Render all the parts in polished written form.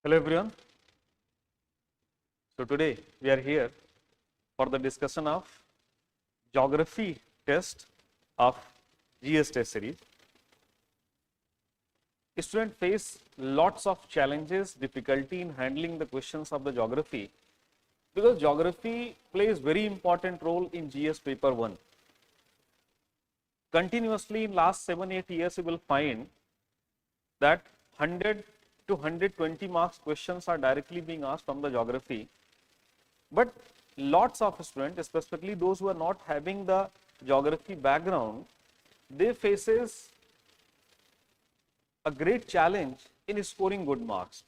Hello everyone. So today we are here for the discussion of geography test of GS test series. Students face lots of challenges, difficulty in handling the questions of the geography because geography plays very important role in GS paper 1. Continuously in last 7-8 years you will find that 100 to 120 marks questions are directly being asked from the geography, but lots of students, especially those who are not having the geography background, they faces a great challenge in scoring good marks.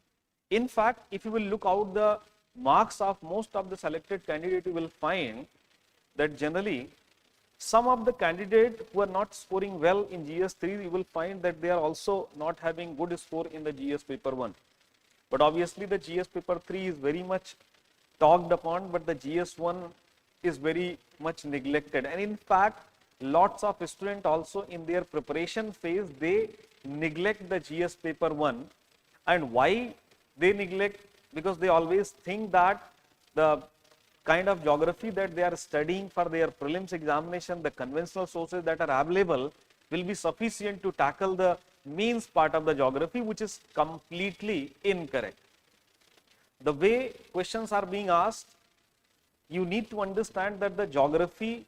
In fact, if you will look out the marks of most of the selected candidates, you will find that generally some of the candidates who are not scoring well in GS3, you will find that they are also not having good score in the GS paper 1. But obviously the GS paper 3 is very much talked upon, but the GS1 is very much neglected. And in fact, lots of students also in their preparation phase, they neglect the GS paper 1. And why they neglect? Because they always think that the kind of geography that they are studying for their prelims examination, the conventional sources that are available will be sufficient to tackle the mains part of the geography, which is completely incorrect. The way questions are being asked, you need to understand that the geography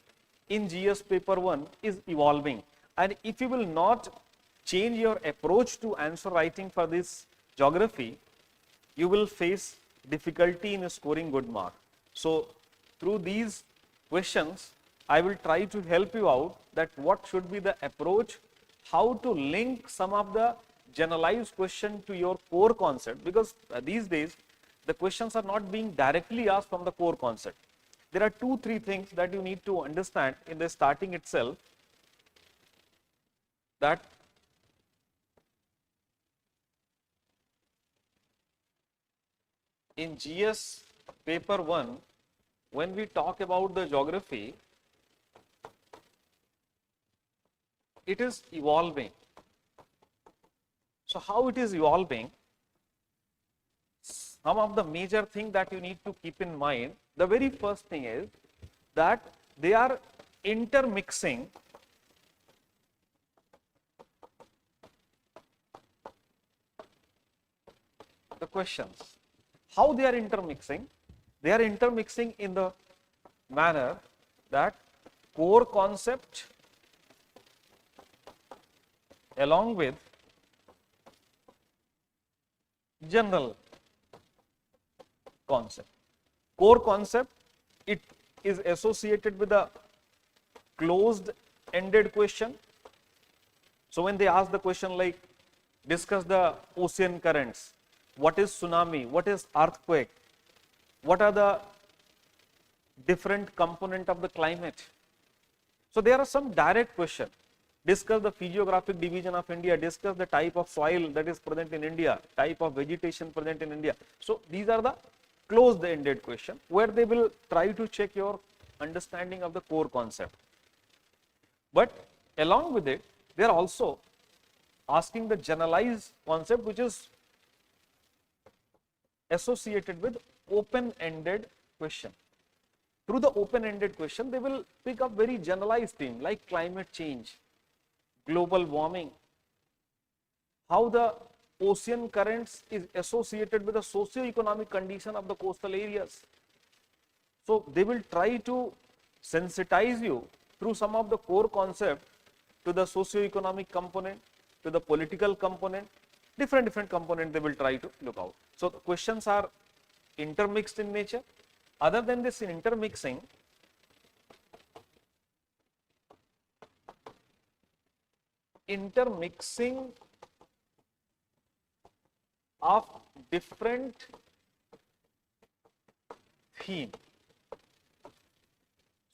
in GS paper 1 is evolving, and if you will not change your approach to answer writing for this geography, you will face difficulty in scoring good mark. So through these questions, I will try to help you out that what should be the approach, how to link some of the generalized question to your core concept, because these days the questions are not being directly asked from the core concept. There are 2-3 things that you need to understand in the starting itself, that in GS paper 1, when we talk about the geography, it is evolving. So how it is evolving? Some of the major things that you need to keep in mind, the very first thing is that they are intermixing the questions. How they are intermixing? They are intermixing in the manner that core concept along with general concept. Core concept, it is associated with a closed ended question. So when they ask the question like discuss the ocean currents, what is tsunami, what is earthquake, what are the different component of the climate. So there are some direct questions. Discuss the physiographic division of India, discuss the type of soil that is present in India, type of vegetation present in India. So these are the closed ended question where they will try to check your understanding of the core concept. But along with it, they are also asking the generalized concept which is associated with open-ended question. Through the open-ended question, they will pick up very generalized theme like climate change, global warming, how the ocean currents is associated with the socio-economic condition of the coastal areas. So they will try to sensitize you through some of the core concept to the socio-economic component, to the political component, different component they will try to look out. So the questions are intermixed in nature. Other than this intermixing, of different theme.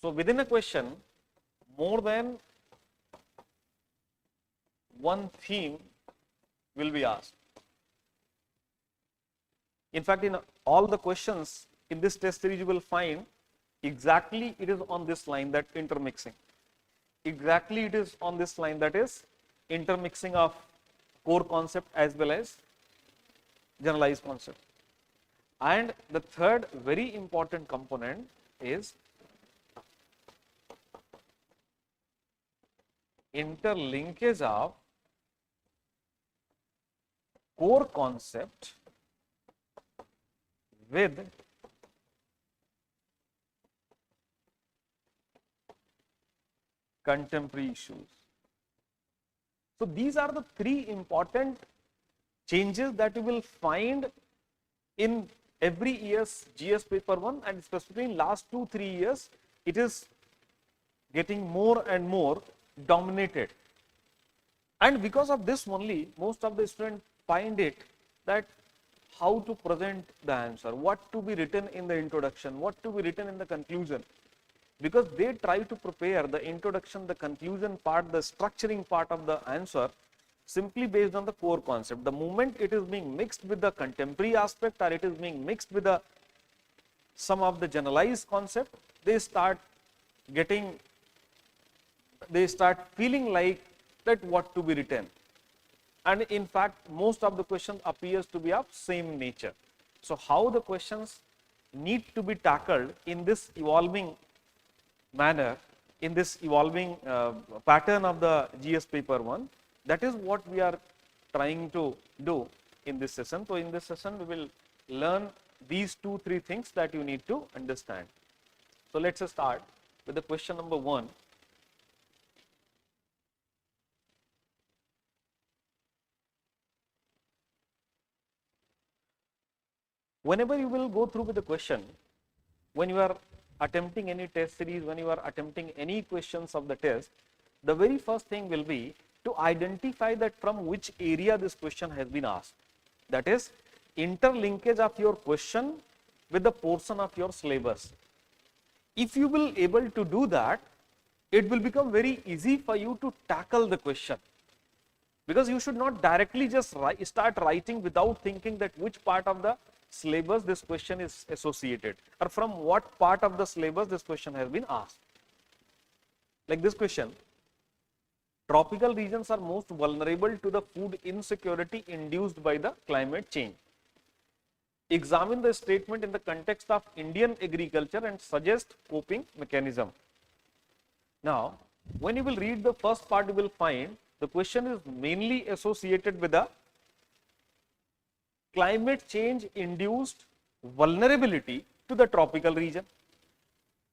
So within a question, more than one theme will be asked. In fact, in all the questions in this test series, you will find exactly it is on this line, that intermixing. Exactly it is on this line, that is intermixing of core concept as well as generalized concept. And the third very important component is interlinkage of core concept with contemporary issues. So these are the three important changes that you will find in every year's GS paper 1, and specifically in last 2-3 years it is getting more and more dominated. And because of this only, most of the students find it that how to present the answer, what to be written in the introduction, what to be written in the conclusion, because they try to prepare the introduction, the conclusion part, the structuring part of the answer simply based on the core concept. The moment it is being mixed with the contemporary aspect, or it is being mixed with the some of the generalized concept, they start feeling like that what to be written. And in fact, most of the questions appears to be of same nature. So how the questions need to be tackled in this evolving manner, in this evolving pattern of the GS paper 1, that is what we are trying to do in this session. So in this session, we will learn these 2-3 things that you need to understand. So let's start with the question number 1. Whenever you will go through with the question, when you are attempting any test series, when you are attempting any questions of the test, the very first thing will be to identify that from which area this question has been asked. That is interlinkage of your question with the portion of your syllabus. If you will able to do that, it will become very easy for you to tackle the question, because you should not directly just start writing without thinking that which part of the syllabus this question is associated, or from what part of the syllabus this question has been asked. Like this question, tropical regions are most vulnerable to the food insecurity induced by the climate change. Examine the statement in the context of Indian agriculture and suggest coping mechanism. Now, when you will read the first part, you will find the question is mainly associated with the climate change induced vulnerability to the tropical region.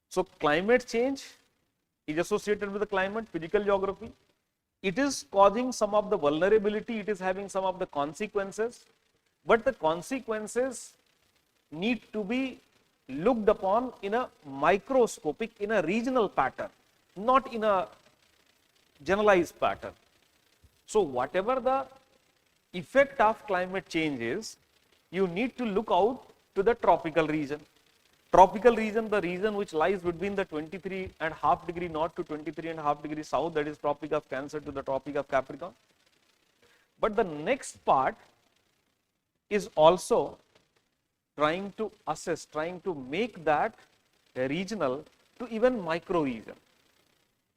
So climate change is associated with the climate, physical geography. It is causing some of the vulnerability, it is having some of the consequences, but the consequences need to be looked upon in a microscopic, in a regional pattern, not in a generalized pattern. So whatever the effect of climate change is, you need to look out to the tropical region. Tropical region, the region which lies between the 23.5 degree north to 23.5 degree south, that is Tropic of Cancer to the Tropic of Capricorn. But the next part is also trying to assess, trying to make that regional to even micro region.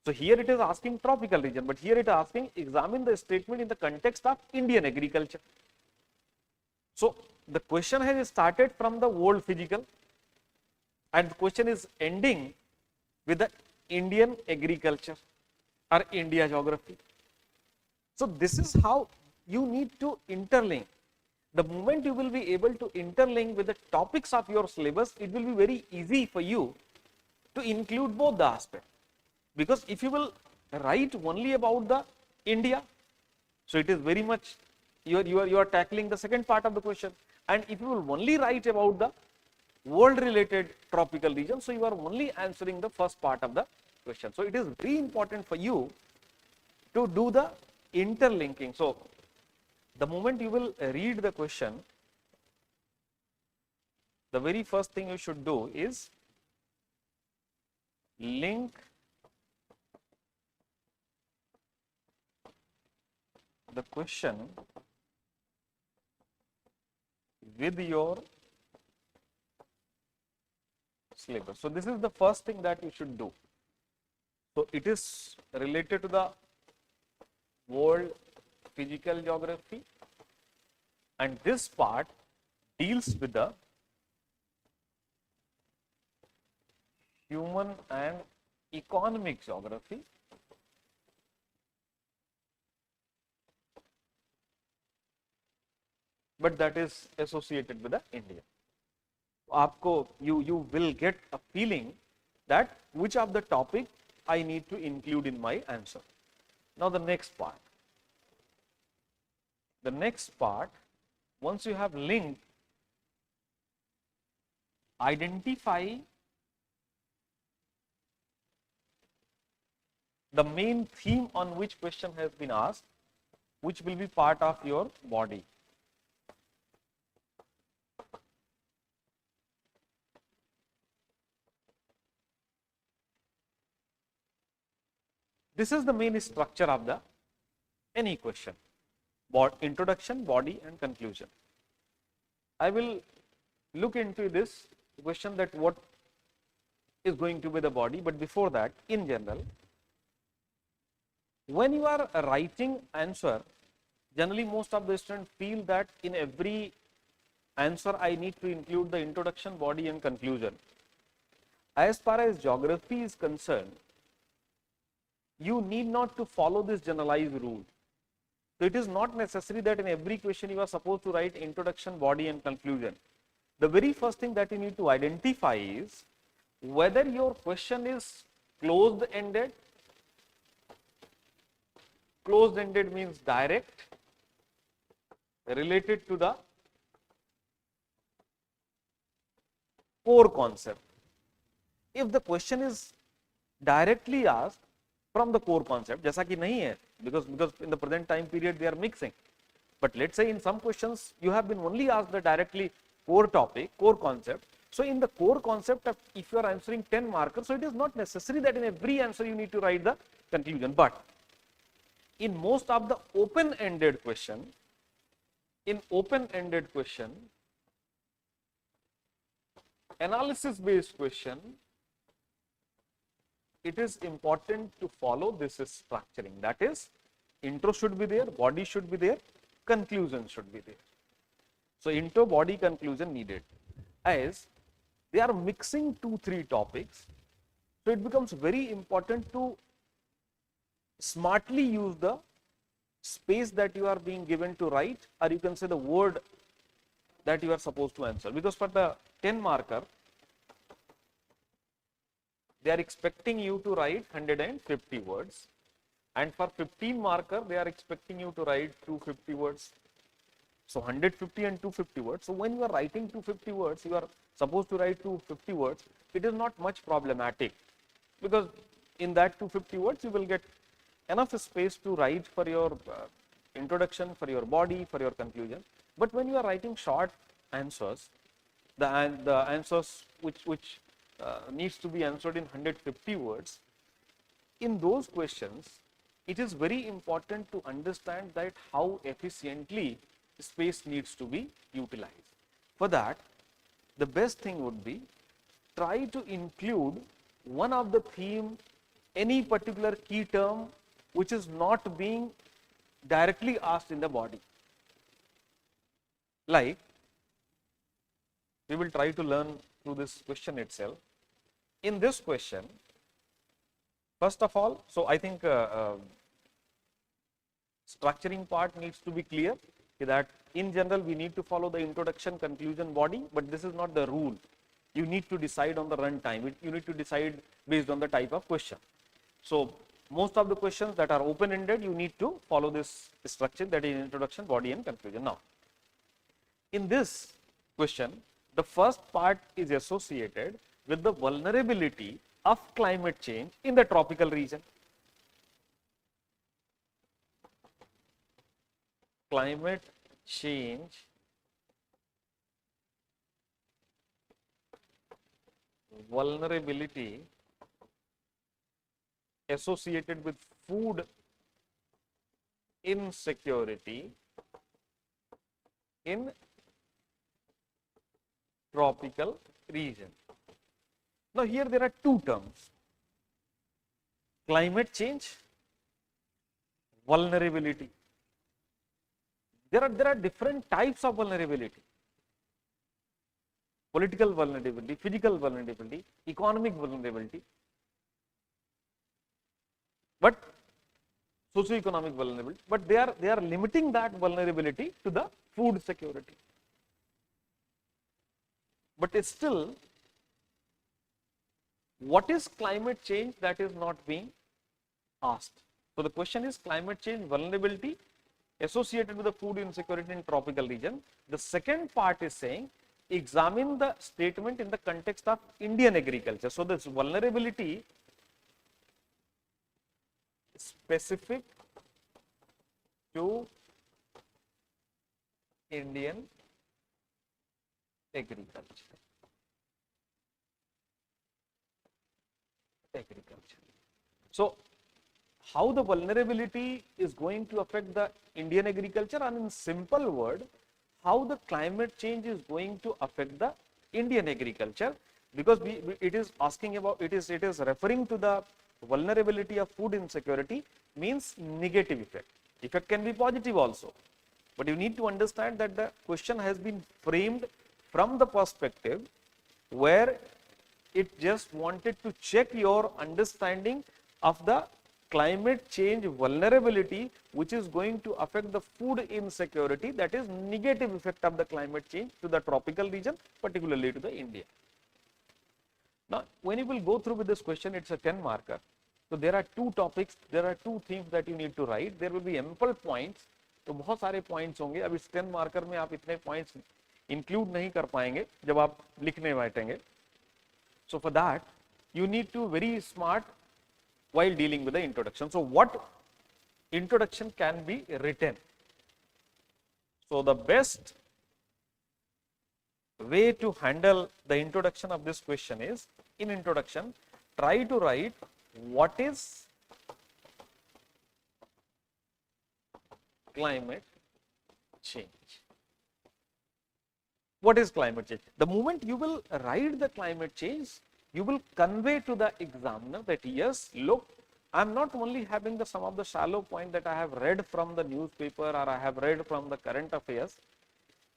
So here it is asking tropical region, but here it is asking examine the statement in the context of Indian agriculture. So the question has started from the world physical, and the question is ending with the Indian agriculture or India geography. So this is how you need to interlink. The moment you will be able to interlink with the topics of your syllabus, it will be very easy for you to include both the aspects. Because if you will write only about the India, so it is very much you are tackling the second part of the question. And if you will only write about the world related tropical region, so you are only answering the first part of the question. So it is very important for you to do the interlinking. So the moment you will read the question, the very first thing you should do is link the question with your syllabus. So this is the first thing that you should do. So it is related to the world physical geography and this part deals with the human and economic geography, but that is associated with the India. आपको you will get a feeling that which of the topic I need to include in my answer. Now the next part. The next part, once you have linked, identify the main theme on which question has been asked, which will be part of your body. This is the main structure of the any question: introduction, body, and conclusion. I will look into this question that what is going to be the body, but before that, in general, when you are writing answer, generally most of the students feel that in every answer I need to include the introduction, body, and conclusion. As far as geography is concerned, you need not to follow this generalized rule. So it is not necessary that in every question you are supposed to write introduction, body, and conclusion. The very first thing that you need to identify is whether your question is closed-ended. Closed-ended means direct, related to the core concept. If the question is directly asked from the core concept, जैसा कि नहीं है, because in the present time period they are mixing. But let's say in some questions you have been only asked the directly core topic, core concept. So in the core concept, if you are answering 10 markers, so it is not necessary that in every answer you need to write the conclusion. But in most of the open-ended question, analysis-based question, it is important to follow this structuring. That is, intro should be there, body should be there, conclusion should be there. So intro, body, conclusion needed. As they are mixing 2-3 topics, so it becomes very important to smartly use the space that you are being given to write, or you can say the word that you are supposed to answer. Because for the 10 marker, they are expecting you to write 150 words, and for 15 marker they are expecting you to write 250 words. So 150 and 250 words. So when you are writing 250 words, you are supposed to write 250 words. It is not much problematic, because in that 250 words you will get enough space to write for your introduction, for your body, for your conclusion. But when you are writing short answers, the answers which needs to be answered in 150 words, in those questions it is very important to understand that how efficiently space needs to be utilized. For that, the best thing would be try to include one of the theme, any particular key term which is not being directly asked in the body. Like, we will try to learn through this question itself. In this question, first of all, so I think structuring part needs to be clear, that in general we need to follow the introduction, conclusion, body, but this is not the rule. You need to decide on the run time. You need to decide based on the type of question. So most of the questions that are open-ended, you need to follow this structure, that is introduction, body, and conclusion. Now, in this question, the first part is associated with the vulnerability of climate change in the tropical region. Climate change vulnerability associated with food insecurity in tropical region. Now here there are two terms: climate change, vulnerability. there are different types of vulnerability. Political vulnerability, physical vulnerability, economic vulnerability, but socio-economic vulnerability, but they are limiting that vulnerability to the food security. But it's still, what is climate change, that is not being asked. So the question is climate change vulnerability associated with the food insecurity in tropical region. The second part is saying examine the statement in the context of Indian agriculture. So this vulnerability specific to Indian agriculture. So how the vulnerability is going to affect the Indian agriculture, and in simple word, how the climate change is going to affect the Indian agriculture, because it is asking about, it is referring to the vulnerability of food insecurity, means negative effect. Effect can be positive also, but you need to understand that the question has been framed from the perspective where it just wanted to check your understanding of the climate change vulnerability, which is going to affect the food insecurity, that is negative effect of the climate change to the tropical region, particularly to the India. Now, when you will go through with this question, it's a 10 marker. So there are two topics, there are two themes that you need to write. There will be ample points. तो बहुत सारे points होंगे. अब इस 10 marker में आप इतने points include नहीं कर पाएंगे जब आप लिखने बैठेंगे. So for that, you need to very smart while dealing with the introduction. So what introduction can be written? So the best way to handle the introduction of this question is, in introduction, try to write what is climate change. What is climate change? The moment you will write the climate change, you will convey to the examiner that yes, look, I am not only having the some of the shallow point that I have read from the newspaper or I have read from the current affairs,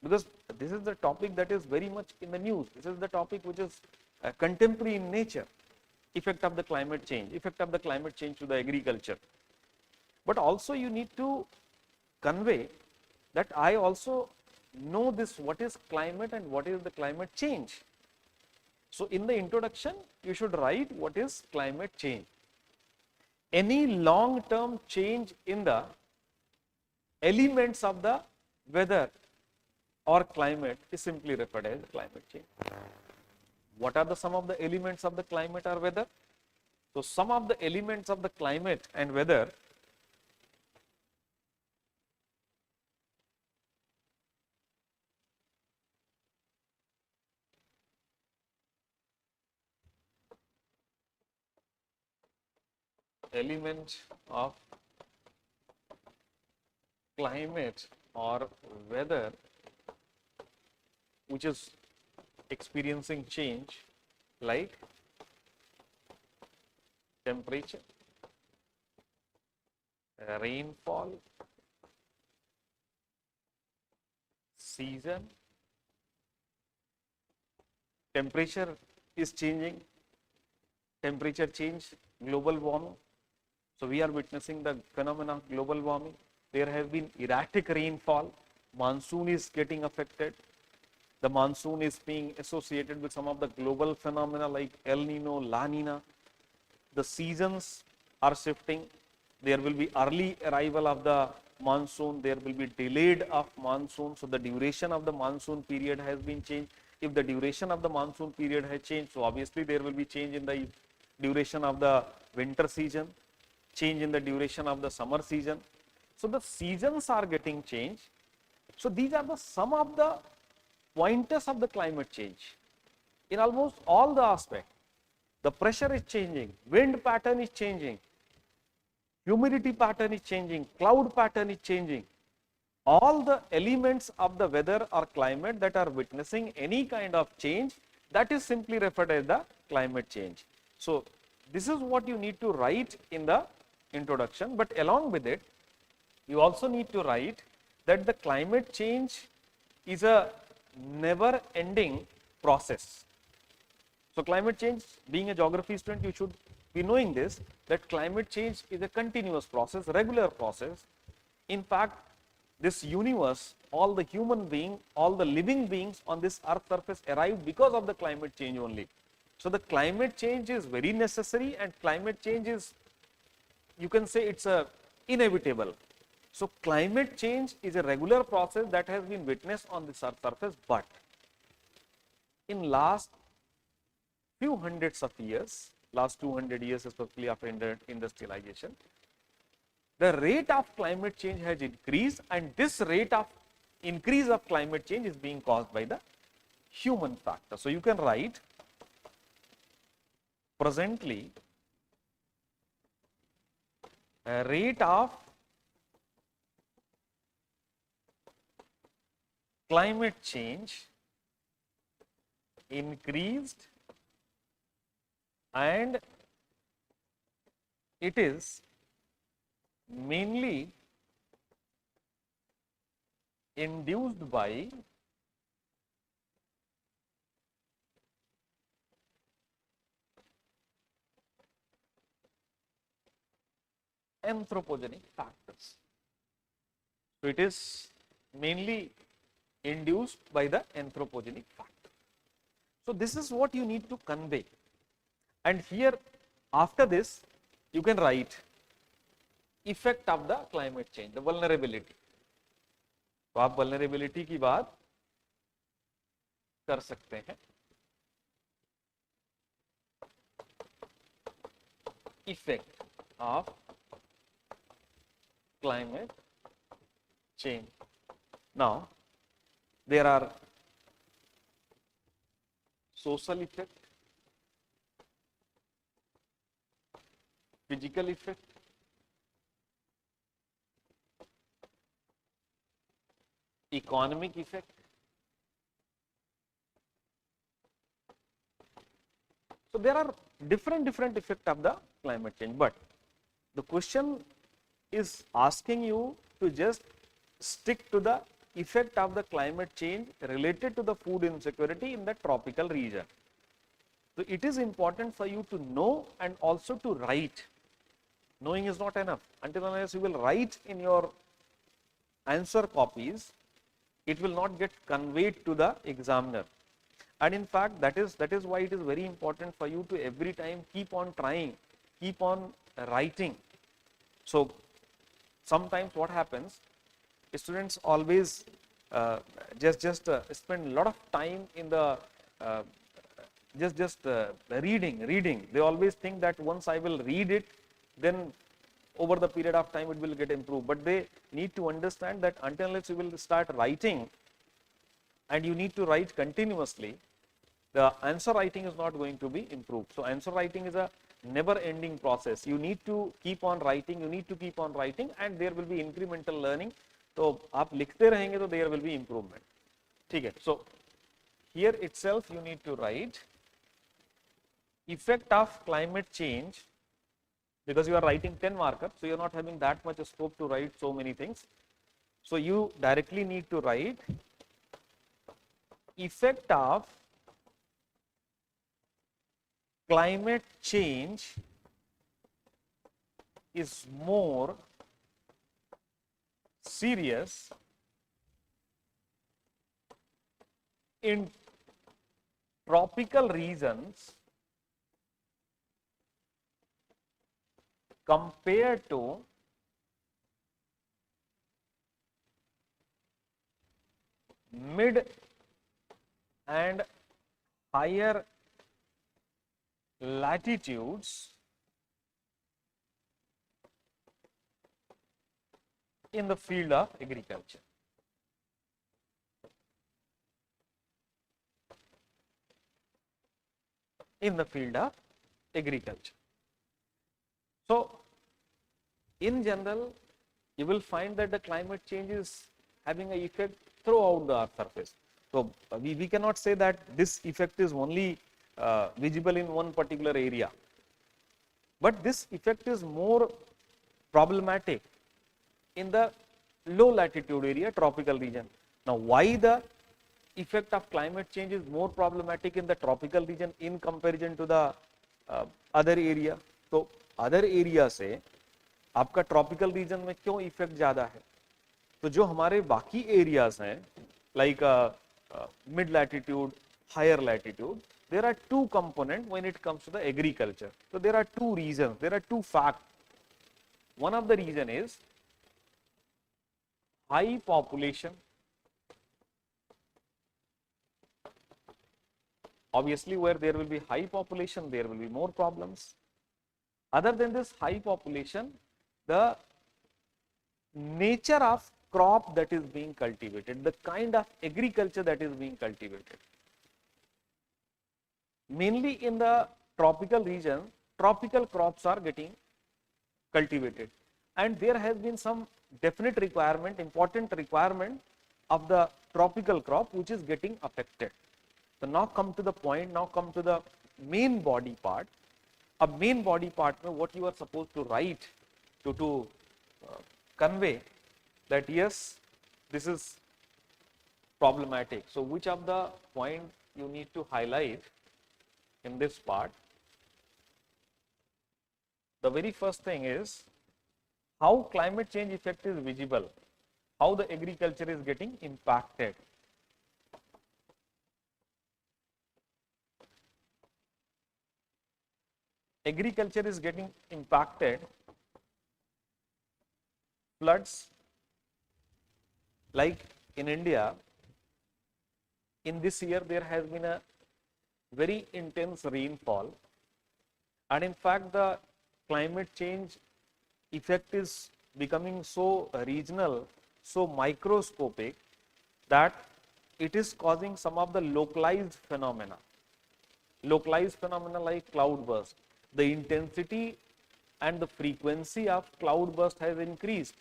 because this is the topic that is very much in the news. This is the topic which is contemporary in nature. Effect of the climate change to the agriculture. But also you need to convey that I also know this, what is climate and what is the climate change. So in the introduction, you should write what is climate change. Any long-term change in the elements of the weather or climate is simply referred as climate change. What are the some of the elements of the climate or weather? So some of the elements of the climate and weather element of climate or weather which is experiencing change, like temperature, rainfall, season. Temperature is changing, temperature change, global warming. So we are witnessing the phenomena of global warming. There has been erratic rainfall, monsoon is getting affected. The monsoon is being associated with some of the global phenomena like El Nino, La Nina. The seasons are shifting. There will be early arrival of the monsoon. There will be delayed of monsoon. So the duration of the monsoon period has been changed. If the duration of the monsoon period has changed, so obviously there will be change in the duration of the winter season, change in the duration of the summer season. So the seasons are getting changed. So these are the some of the pointers of the climate change in almost all the aspects. The pressure is changing, wind pattern is changing, humidity pattern is changing, cloud pattern is changing. All the elements of the weather or climate that are witnessing any kind of change, that is simply referred as the climate change. So this is what you need to write in the introduction, but along with it, you also need to write that the climate change is a never ending process. So climate change, being a geography student, you should be knowing this, that climate change is a continuous process, regular process. In fact, this universe, all the human beings, all the living beings on this earth surface arrived because of the climate change only. So the climate change is very necessary, and climate change is, you can say, it's a inevitable. So climate change is a regular process that has been witnessed on this earth surface, but in last few hundreds of years, last 200 years, especially after industrialization, the rate of climate change has increased, and this rate of increase of climate change is being caused by the human factor. So you can write, presently a rate of climate change increased, and it is mainly induced by anthropogenic factors. So it is mainly induced by the anthropogenic factor. So this is what you need to convey. And here, after this, you can write effect of the climate change, the vulnerability. तो आप vulnerability की बात कर सकते हैं. Effect of climate change. Now, there are social effect, physical effect, economic effect. So there are different effects of the climate change, but the question is asking you to just stick to the effect of the climate change related to the food insecurity in the tropical region. So it is important for you to know and also to write. Knowing is not enough. Until unless you will write in your answer copies, it will not get conveyed to the examiner. And in fact, that is why it is very important for you to every time keep on trying, keep on writing. So sometimes what happens, students always just spend a lot of time in the reading. They always think that once I will read it, then over the period of time it will get improved. But they need to understand that until unless you will start writing, and you need to write continuously, the answer writing is not going to be improved. So answer writing is a never ending process. You need to keep on writing, and there will be incremental learning. So आप लिखते रहेंगे तो there will be improvement. ठीक है. So here itself you need to write effect of climate change, because you are writing 10 markers, so you are not having that much scope to write so many things. So you directly need to write effect of climate change is more serious in tropical regions compared to mid and higher latitudes in the field of agriculture. So in general, you will find that the climate change is having an effect throughout the earth surface. So we cannot say that this effect is only visible in one particular area, but this effect is more problematic in the low latitude area, tropical region. Now, why the effect of climate change is more problematic in the tropical region in comparison to the other area? तो other area से आपका tropical region में क्यों effect ज़्यादा है? तो जो हमारे बाकी areas हैं, like mid latitude, higher latitude, there are two components when it comes to the agriculture. So there are two reasons, there are two facts. One of the reason is high population. Obviously, where there will be high population, there will be more problems. Other than this high population, the nature of crop that is being cultivated, the kind of agriculture that is being cultivated. Mainly in the tropical region, tropical crops are getting cultivated, and there has been some definite requirement, important requirement of the tropical crop which is getting affected. So now come to the point, now come to the main body part. A main body part, what you are supposed to write to convey that yes, this is problematic. So which of the point you need to highlight in this part? The very first thing is how climate change effect is visible, how the agriculture is getting impacted. Agriculture is getting impacted. Floods, like in India, in this year there has been a very intense rainfall, and in fact the climate change effect is becoming so regional, so microscopic, that it is causing some of the localized phenomena like cloudburst. The intensity and the frequency of cloudburst has increased.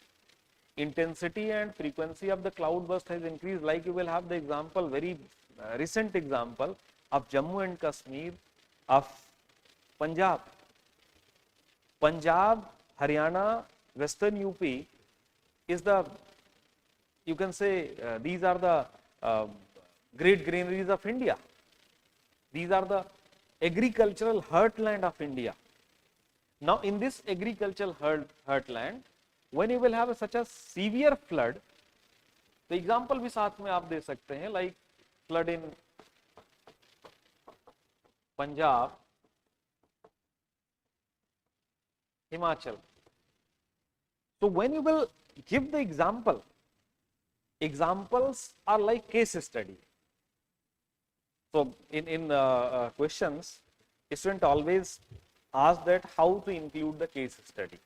Intensity and frequency of the cloudburst has increased. Like you will have the example, very recent example of Jammu and Kashmir, of Punjab, Haryana, Western UP is the, you can say, these are the great granaries of India. These are the agricultural heartland of India. Now, in this agricultural heartland, when you will have such a severe flood, the example भी साथ में आप दे सकते हैं, like flood in Punjab, Himachal. So when you will give the example, examples are like case study. So in questions, student always ask that how to include the case study.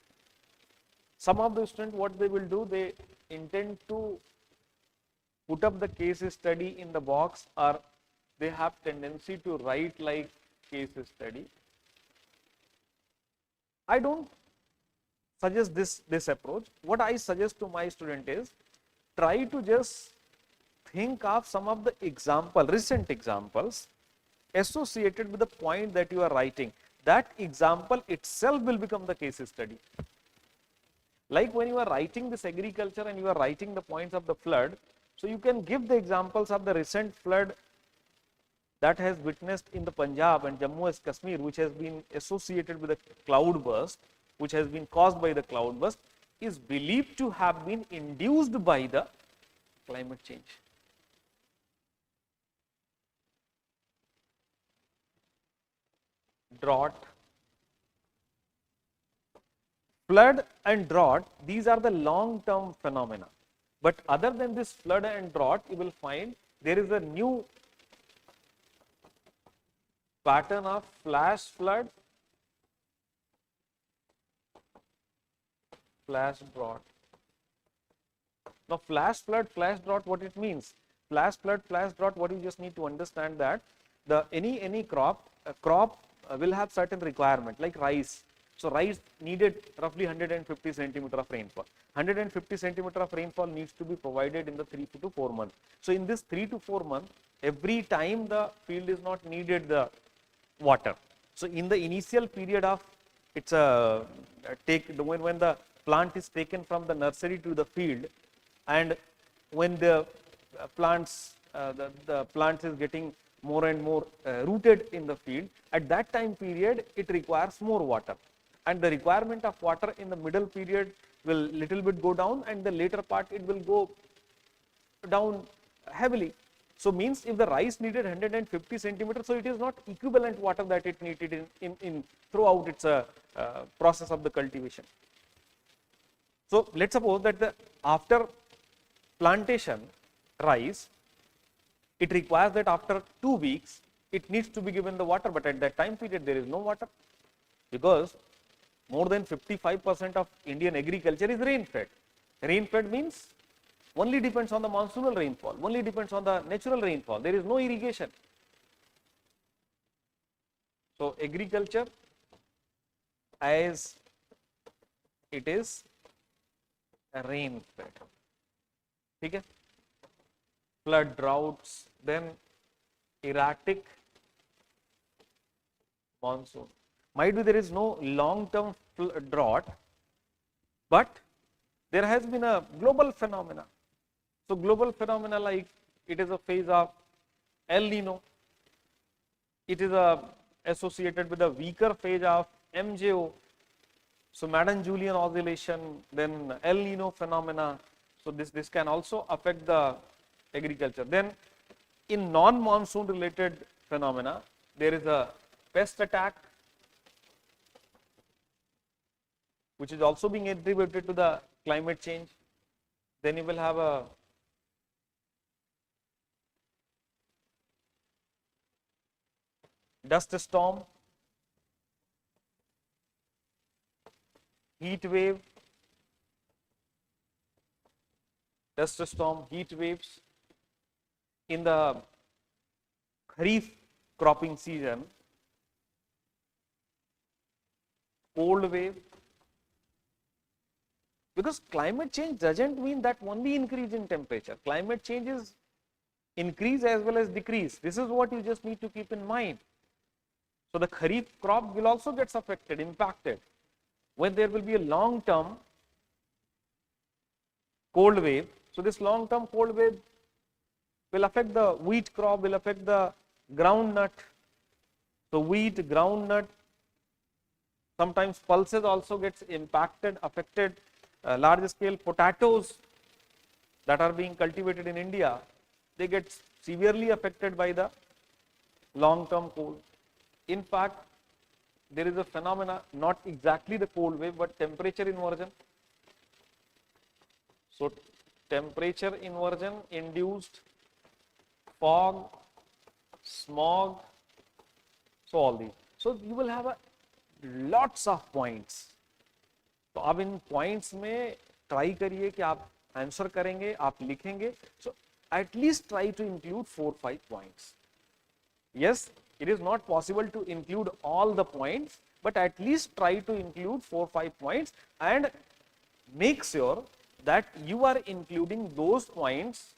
Some of the students, what they will do, they intend to put up the case study in the box, or they have tendency to write like case study. I don't suggest this approach. What I suggest to my student is try to just think of some of the recent examples associated with the point that you are writing. That example itself will become the case study. Like when you are writing this agriculture and you are writing the points of the flood, so you can give the examples of the recent flood that has witnessed in the Punjab and Jammu and Kashmir, which has been associated with a cloudburst, which has been caused by the cloudburst, is believed to have been induced by the climate change. Drought, flood and drought, these are the long-term phenomena. But other than this flood and drought, you will find there is a new pattern of flash flood, flash drought. Now, flash flood, flash drought, what it means? Flash flood, flash drought, what you just need to understand that any crop will have certain requirement, like rice. So rice needed roughly 150 centimeter of rainfall. 150 centimeter of rainfall needs to be provided in the 3 to 4 months. So in this 3 to 4 months, every time the field is not needed the water. So in the initial period of when the plant is taken from the nursery to the field, and when the the plant is getting more and more rooted in the field, at that time period it requires more water, and the requirement of water in the middle period will little bit go down, and the later part it will go down heavily. So means if the rice needed 150 centimeters, so it is not equivalent water that it needed in throughout its process of the cultivation. So let's suppose that after plantation rice, it requires that after 2 weeks it needs to be given the water, but at that time period there is no water, because more than 55% of Indian agriculture is rain fed. Rain fed means only depends on the monsoonal rainfall, only depends on the natural rainfall. There is no irrigation. So agriculture as it is rain fed. Okay? Flood, droughts, then erratic monsoon. Might be there is no long-term drought, but there has been a global phenomena. So global phenomena, like it is a phase of El Nino, it is associated with a weaker phase of MJO, so Madden-Julian oscillation, then El Nino phenomena. So this can also affect the agriculture. Then in non-monsoon related phenomena, there is a pest attack, which is also being attributed to the climate change. Then you will have a dust storm, heat wave, dust storm, heat waves. In the Kharif cropping season, cold wave, because climate change doesn't mean that only increase in temperature. Climate change is increase as well as decrease. This is what you just need to keep in mind. So the Kharif crop will also get affected, impacted, when there will be a long-term cold wave. So this long-term cold wave will affect the wheat crop, will affect the groundnut. So wheat, groundnut, sometimes pulses also gets impacted, affected. Large scale potatoes that are being cultivated in India, they get severely affected by the long-term cold. In fact, there is a phenomena, not exactly the cold wave, but temperature inversion. So temperature inversion induced fog, smog, so all these. So you will have lots of points. तो अब इन points में try करिए कि आप answer करेंगे, आप लिखेंगे. So at least try to include 4-5 points. Yes, it is not possible to include all the points, but at least try to include 4-5 points and make sure that you are including those points,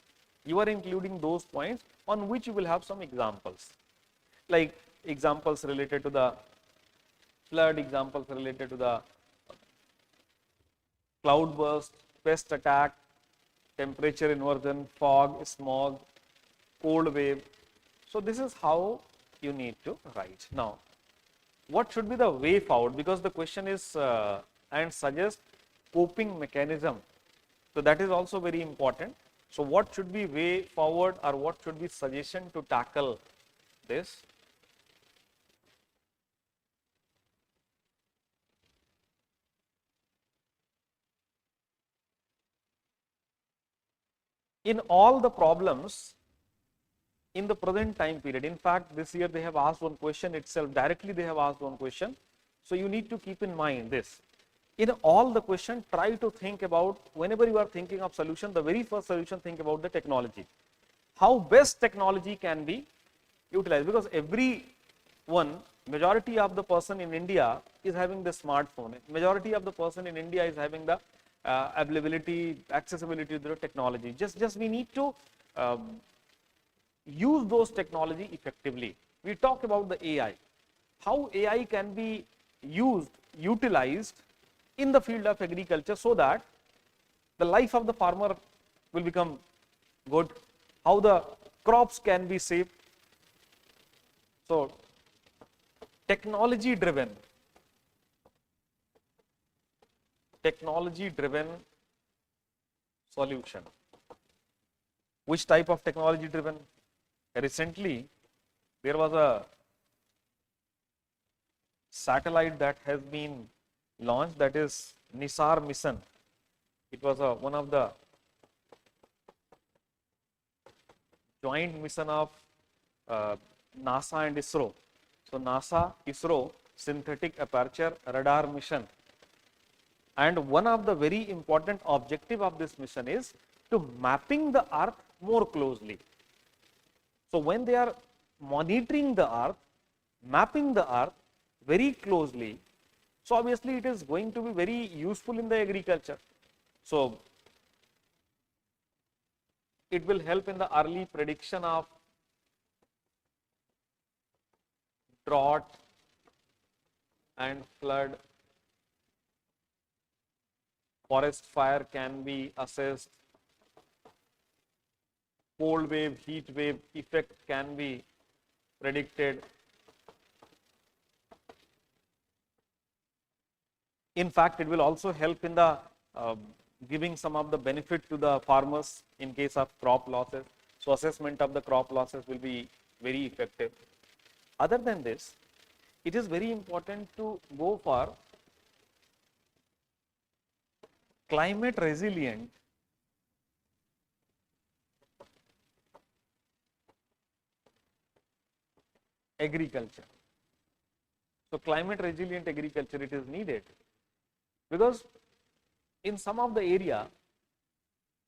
on which you will have some examples, like examples related to the flood, examples related to the cloudburst, pest attack, temperature inversion, fog, smog, cold wave. So this is how you need to write. Now, what should be the way forward? Because the question is and suggest coping mechanism. So that is also very important. So what should be way forward, or what should be suggestion to tackle this? In all the problems in the present time period, in fact, this year they have asked one question itself, directly they have asked one question. So you need to keep in mind this. In all the question, try to think about, whenever you are thinking of solution, the very first solution, think about the technology. How best technology can be utilized, because majority of the person in India is having the smartphone. Majority of the person in India is having the availability, accessibility to the technology. Just we need to use those technology effectively. We talk about the AI, how AI can be utilized in the field of agriculture, so that the life of the farmer will become good, how the crops can be saved. So, technology driven solution. Which type of technology driven? Recently, there was a satellite that has been launched, that is Nisar mission. It was one of the joint mission of NASA and ISRO. So NASA, ISRO synthetic aperture radar mission. And one of the very important objective of this mission is to mapping the earth more closely. So when they are monitoring the earth, mapping the earth very closely, so obviously it is going to be very useful in the agriculture. So it will help in the early prediction of drought and flood. Forest fire can be assessed. Cold wave, heat wave effect can be predicted. In fact, it will also help in the giving some of the benefit to the farmers in case of crop losses. So assessment of the crop losses will be very effective. Other than this, it is very important to go for climate resilient agriculture. So climate resilient agriculture, it is needed, because in some of the area,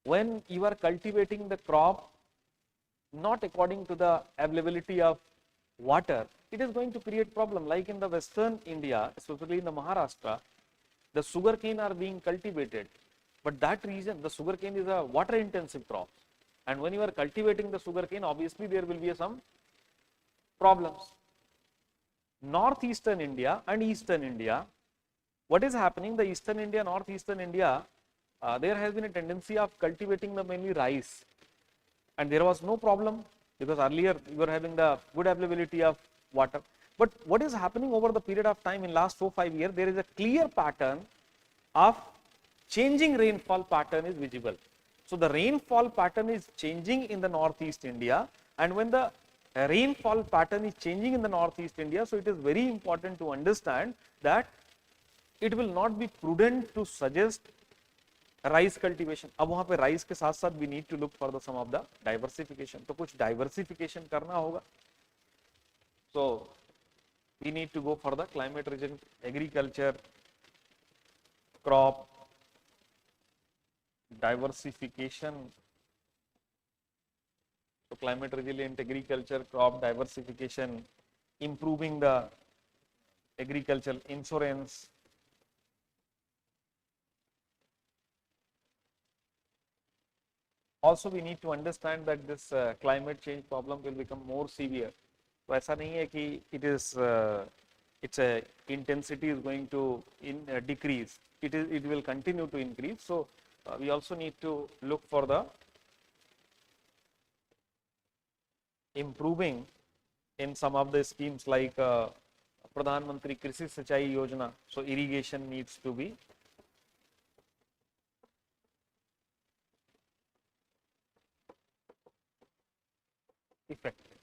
when you are cultivating the crop not according to the availability of water, it is going to create problem. Like in the western India, especially in the Maharashtra, the sugarcane are being cultivated, but that region, the sugarcane is a water intensive crop, and when you are cultivating the sugarcane, obviously there will be some problems. Northeastern India and Eastern India, what is happening? The Eastern India, Northeastern India, there has been a tendency of cultivating the mainly rice, and there was no problem because earlier you were having the good availability of water. But what is happening over the period of time in last 4-5 years, there is a clear pattern of changing rainfall pattern is visible. So the rainfall pattern is changing in the Northeast India, and when the rainfall pattern is changing in the Northeast India, so it is very important to understand that it will not be prudent to suggest rice cultivation. अब वहां पे rice के साथ साथ we need to look for the some of the diversification. तो कुछ diversification करना होगा. So we need to go for the climate resilient agriculture, crop diversification. So climate resilient agriculture, crop diversification, improving the agricultural insurance. Also we need to understand that this climate change problem will become more severe. तो ऐसा नहीं है कि its intensity is going to decrease. It will continue to increase. So we also need to look for the improving in some of the schemes like Pradhan Mantri Krishi Sinchai Yojana. So irrigation needs to be effective.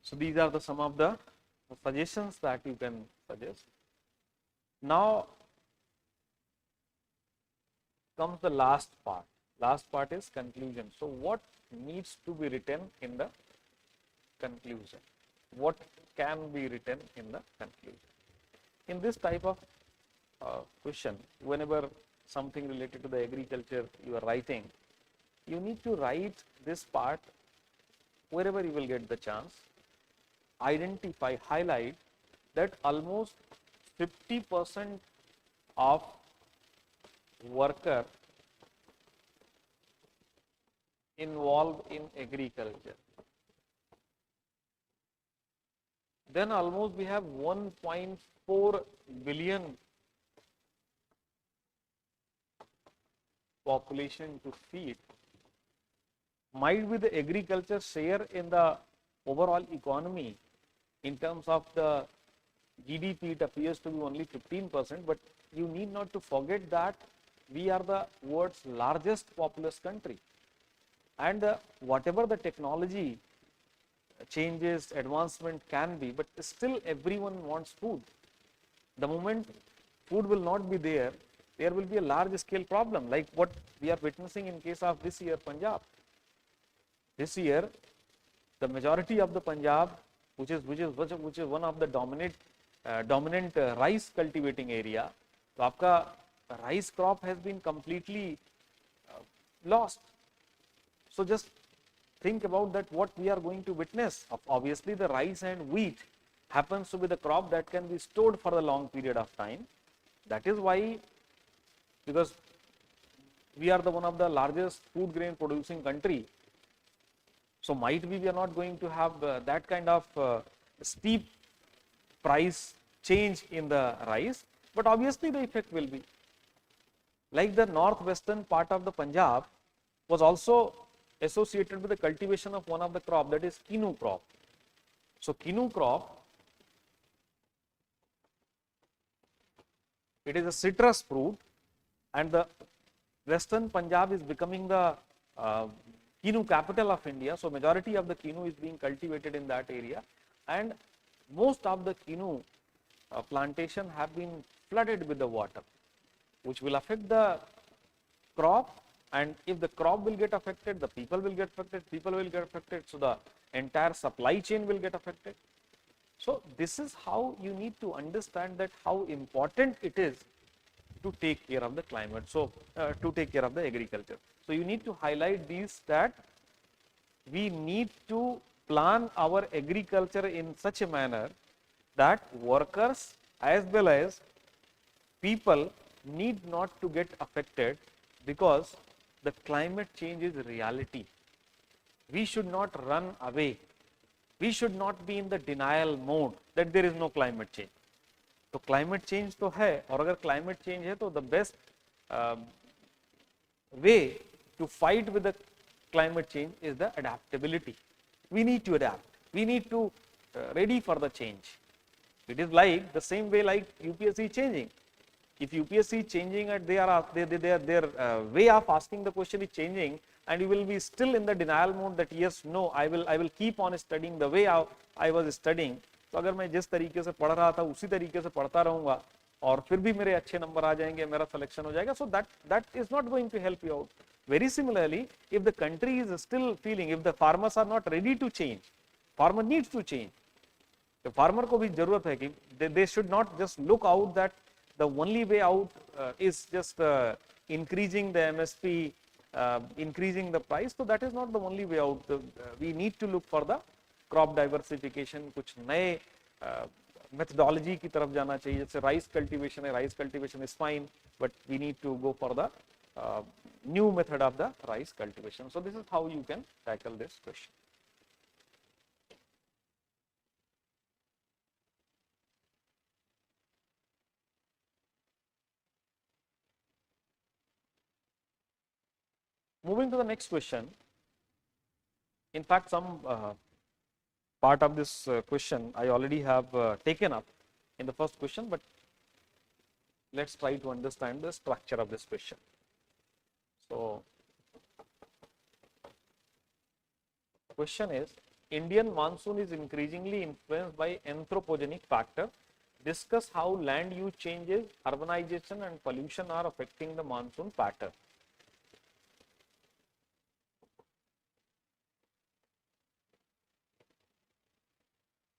So these are the some of the suggestions that you can suggest. Now comes the last part. Last part is conclusion. So what needs to be written in the conclusion? What can be written in the conclusion? In this type of question, whenever something related to the agriculture you are writing, you need to write this part wherever you will get the chance. Identify, highlight that almost 50% of worker involved in agriculture. Then almost we have 1.4 billion population to feed, might be the agriculture share in the overall economy. In terms of the GDP, it appears to be only 15%, but you need not to forget that we are the world's largest populous country, and whatever the technology changes, advancement can be, but still everyone wants food. The moment food will not be there, there will be a large scale problem, like what we are witnessing in case of this year Punjab. This year, the majority of the Punjab, which is one of the dominant rice cultivating area, so आपका rice crop has been completely lost. So just think about that, what we are going to witness. Obviously, the rice and wheat happens to be the crop that can be stored for a long period of time. That is why, because we are the one of the largest food grain producing country, so might be we are not going to have that kind of steep price change in the rice, but obviously the effect will be. Like the northwestern part of the Punjab was also associated with the cultivation of one of the crop, that is quinoa crop. So quinoa crop, it is a citrus fruit, and the western Punjab is becoming the quinoa capital of India. So majority of the quinoa is being cultivated in that area, and most of the quinoa plantation have been flooded with the water, which will affect the crop. And if the crop will get affected, the people will get affected, so the entire supply chain will get affected. So this is how you need to understand that how important it is to take care of the climate, so to take care of the agriculture. So you need to highlight these, that we need to plan our agriculture in such a manner that workers as well as people need not to get affected, because the climate change is reality. We should not run away. We should not be in the denial mode that there is no climate change. तो climate change तो है, और अगर climate change है तो the best way to fight with the climate change is the adaptability. We need to adapt. We need to ready for the change. It is like the same way like UPSC changing. If UPSC changing and their way of asking the question is changing, and you will be still in the denial mode that yes, no, I will keep on studying the way I was studying. तो अगर मैं जिस तरीके से पढ़ रहा था उसी तरीके से पढ़ता रहूंगा और फिर भी मेरे अच्छे नंबर आ जाएंगे, मेरा सिलेक्शन हो जाएगा, so that is not going to help you out. Very similarly, if the country is still feeling, if the farmers are not ready to change, farmer needs to change. The farmer को भी जरूरत है कि they should not just look out that the only way out is just increasing the MSP, increasing the price. So that is not the only way out. We need to look for the crop diversification, कुछ नए methodology की तरफ जाना चाहिए. जैसे rice cultivation is fine, but we need to go for the new method of the rice cultivation. So this is how you can tackle this question. Moving to the next question. In fact, some part of this question I already have taken up in the first question, but let's try to understand the structure of this question. So, question is, Indian monsoon is increasingly influenced by anthropogenic factor. Discuss how land use changes, urbanization and pollution are affecting the monsoon pattern.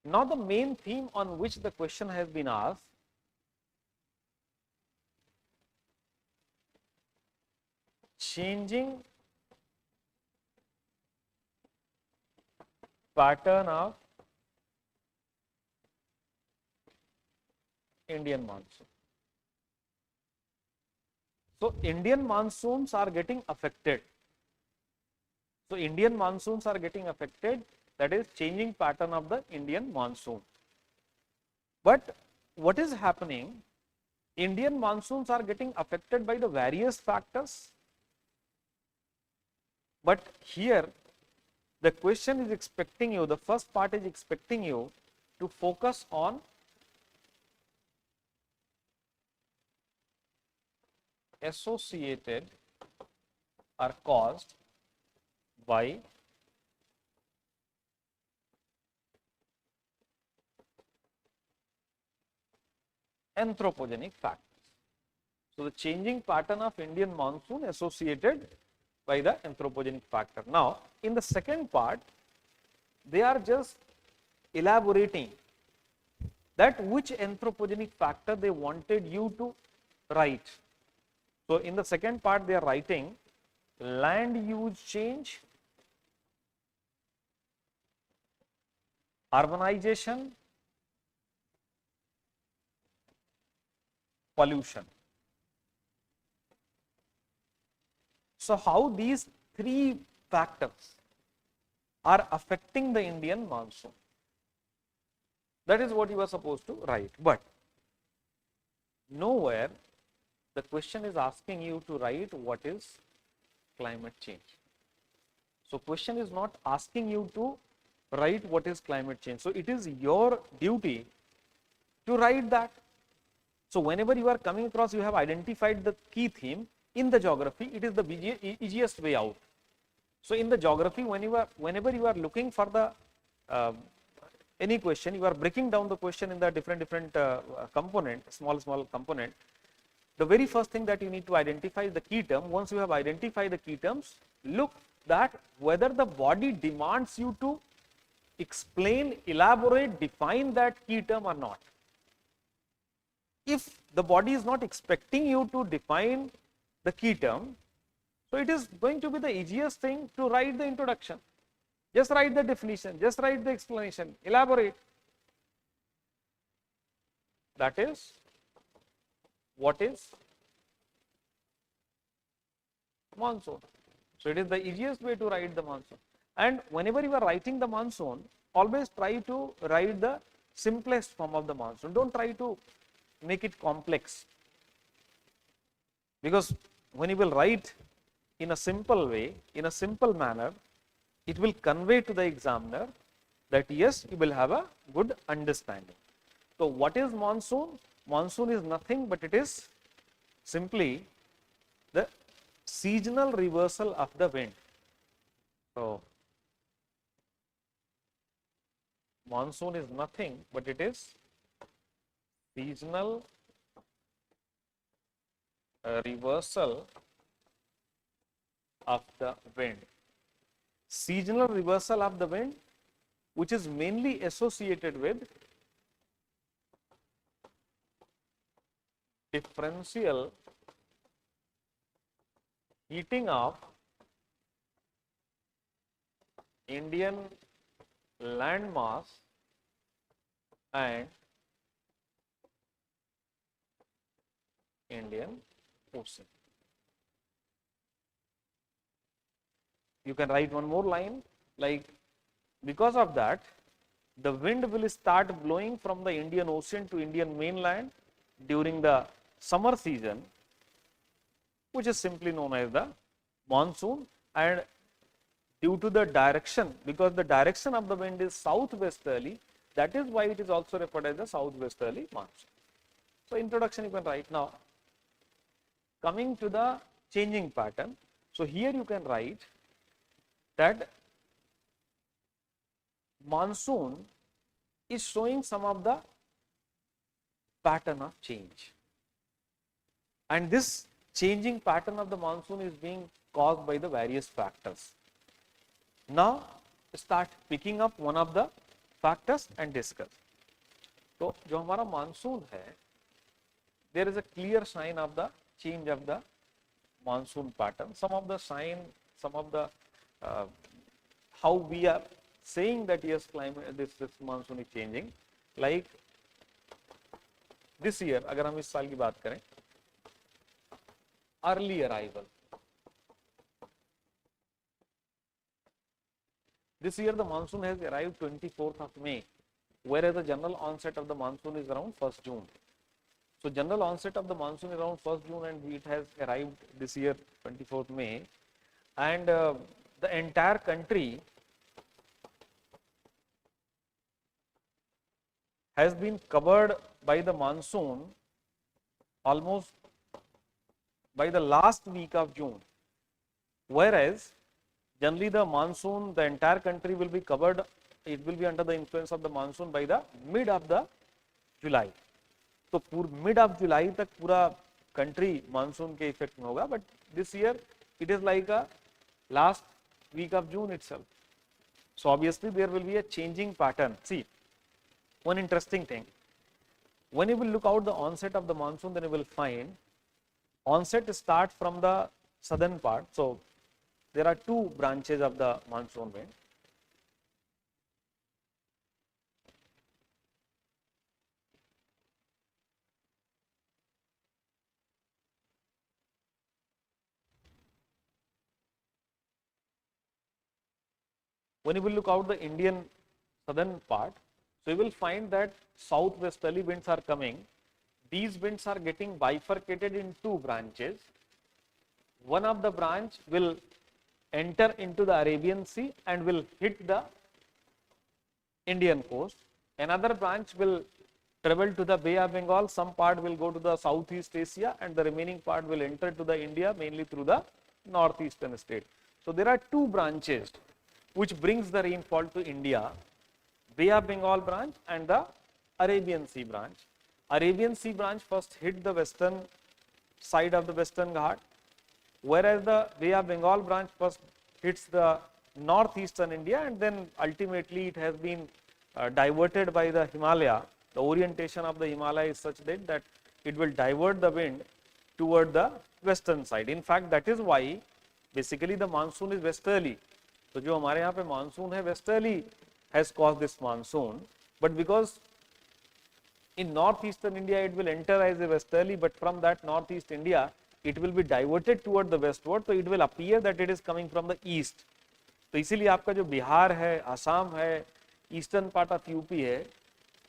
Now the main theme on which the question has been asked, changing pattern of Indian monsoon. So Indian monsoons are getting affected. So Indian monsoons are getting affected, that is changing pattern of the Indian monsoon. But what is happening? Indian monsoons are getting affected by the various factors. But here the question is expecting you, the first part is expecting you to focus on associated or caused by anthropogenic factors. So the changing pattern of Indian monsoon associated by the anthropogenic factor. Now, in the second part, they are just elaborating that which anthropogenic factor they wanted you to write. So in the second part, they are writing land use change, urbanization, pollution. So how these three factors are affecting the Indian monsoon? That is what you are supposed to write. But nowhere the question is asking you to write what is climate change. So question is not asking you to write what is climate change. So it is your duty to write that. So whenever you are coming across, you have identified the key theme in the geography, it is the easiest way out. So in the geography, whenever you are looking for the any question, you are breaking down the question in the different component, small component. The very first thing that you need to identify is the key term. Once you have identified the key terms, look that whether the body demands you to explain, elaborate, define that key term or not. If the body is not expecting you to define the key term, so it is going to be the easiest thing to write the introduction. Just write the definition, just write the explanation, elaborate. That is what is monsoon. So it is the easiest way to write the monsoon. And whenever you are writing the monsoon, always try to write the simplest form of the monsoon. Don't try to make it complex, because when you will write in a simple way, in a simple manner, it will convey to the examiner that yes, you will have a good understanding. So what is monsoon? Monsoon is nothing but it is simply the seasonal reversal of the wind. So monsoon is nothing but it is seasonal reversal of the wind. Seasonal reversal of the wind, which is mainly associated with differential heating of Indian landmass and Indian Ocean. You can write one more line like, because of that, the wind will start blowing from the Indian Ocean to Indian mainland during the summer season, which is simply known as the monsoon, and due to the direction, because the direction of the wind is southwesterly, that is why it is also referred as the southwesterly monsoon. So introduction you can write. Now coming to the changing pattern, so here you can write that monsoon is showing some of the pattern of change, and this changing pattern of the monsoon is being caused by the various factors. Now start picking up one of the factors and discuss. तो जो हमारा monsoon है, there is a clear sign of the change of the monsoon pattern. Some of the sign, some of the how we are saying that yes, climate, this monsoon is changing. Like this year, अगर हम इस साल की बात करें, early arrival. This year the monsoon has arrived 24th of May, whereas the general onset of the monsoon is around 1st June. So general onset of the monsoon is around 1st June and it has arrived this year 24th May. And the entire country has been covered by the monsoon almost by the last week of June, whereas generally the monsoon, the entire country will be covered, it will be under the influence of the monsoon by the mid of the July. तो mid of July तक पूरा country monsoon के effect में होगा, but this year it is like a last week of June itself. So obviously there will be a changing pattern. See, one interesting thing, when you will look out the onset of the monsoon, then you will find onset start from the southern part. So there are two branches of the monsoon wind. When you will look out the Indian southern part, so you will find that southwesterly winds are coming. These winds are getting bifurcated in two branches. One of the branch will enter into the Arabian Sea and will hit the Indian coast. Another branch will travel to the Bay of Bengal. Some part will go to the Southeast Asia and the remaining part will enter to the India mainly through the northeastern state. So there are two branches which brings the rainfall to India, Bay of Bengal branch and the Arabian Sea branch. Arabian Sea branch first hit the western side of the Western Ghat, whereas the Bay of Bengal branch first hits the northeastern India and then ultimately it has been diverted by the Himalaya. The orientation of the Himalaya is such that it will divert the wind toward the western side. In fact, that is why basically the monsoon is westerly. तो जो हमारे यहाँ पे monsoon है westerly has caused this monsoon, but because in northeastern India it will enter as a westerly, but from that northeast India it will be diverted toward the westward, so it will appear that it is coming from the east. तो इसीलिए आपका जो बिहार है, असम है, eastern part of UP है,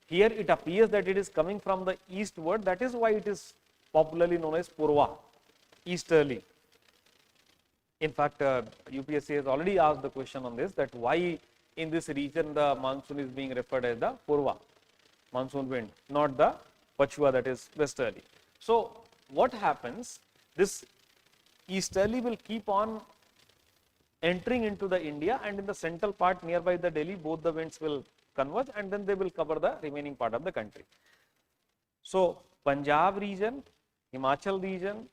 here it appears that it is coming from the eastward. That is why it is popularly known as Purva, easterly. In fact, UPSC has already asked the question on this, that why in this region the monsoon is being referred as the Purva, monsoon wind, not the Pachua, that is westerly. So what happens, this easterly will keep on entering into the India, and in the central part nearby the Delhi, both the winds will converge and then they will cover the remaining part of the country. So Punjab region, Himachal region,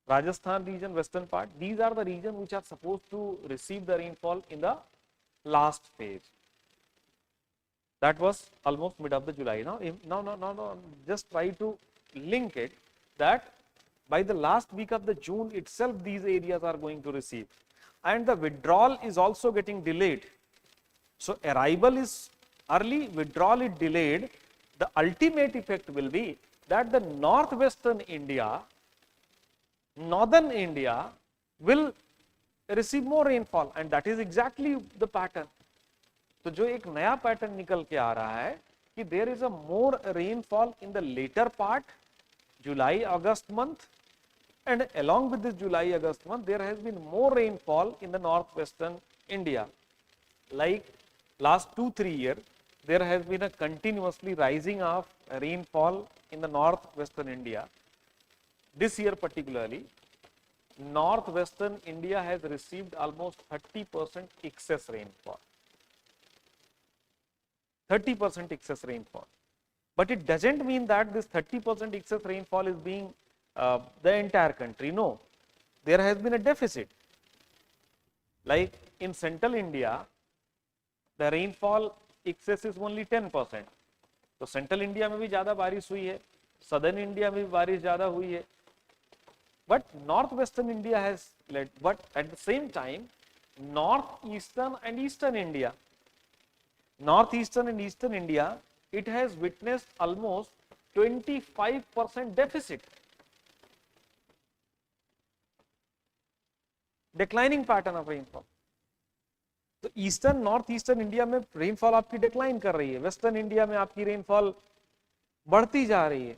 Rajasthan region, western part, these are the regions which are supposed to receive the rainfall in the last phase. That was almost mid of the July. Now, just try to link it that by the last week of the June itself, these areas are going to receive, and the withdrawal is also getting delayed. So arrival is early, withdrawal is delayed. The ultimate effect will be that the northwestern India, northern India will receive more rainfall, and that is exactly the pattern. तो जो एक नया pattern निकल के आ रहा है कि there is a more rainfall in the later part, July, August month, and along with this July, August month, there has been more rainfall in the northwestern India. Like last 2-3 years, there has been a continuously rising of rainfall in the northwestern India. This year particularly, northwestern India has received almost 30% excess rainfall. 30% excess rainfall. But it doesn't mean that this 30% excess rainfall is being the entire country. No, there has been a deficit. Like in central India, the rainfall excess is only 10%. तो central India में भी ज्यादा बारिश हुई है, southern India में भी बारिश ज्यादा हुई है, but northwestern India has led. But at the same time, northeastern and eastern India, northeastern and eastern India, it has witnessed almost 25% deficit, declining pattern of rainfall. तो ईस्टर्न नॉर्थ ईस्टर्न इंडिया में rainfall आपकी decline कर रही है, western India में आपकी rainfall बढ़ती जा रही है.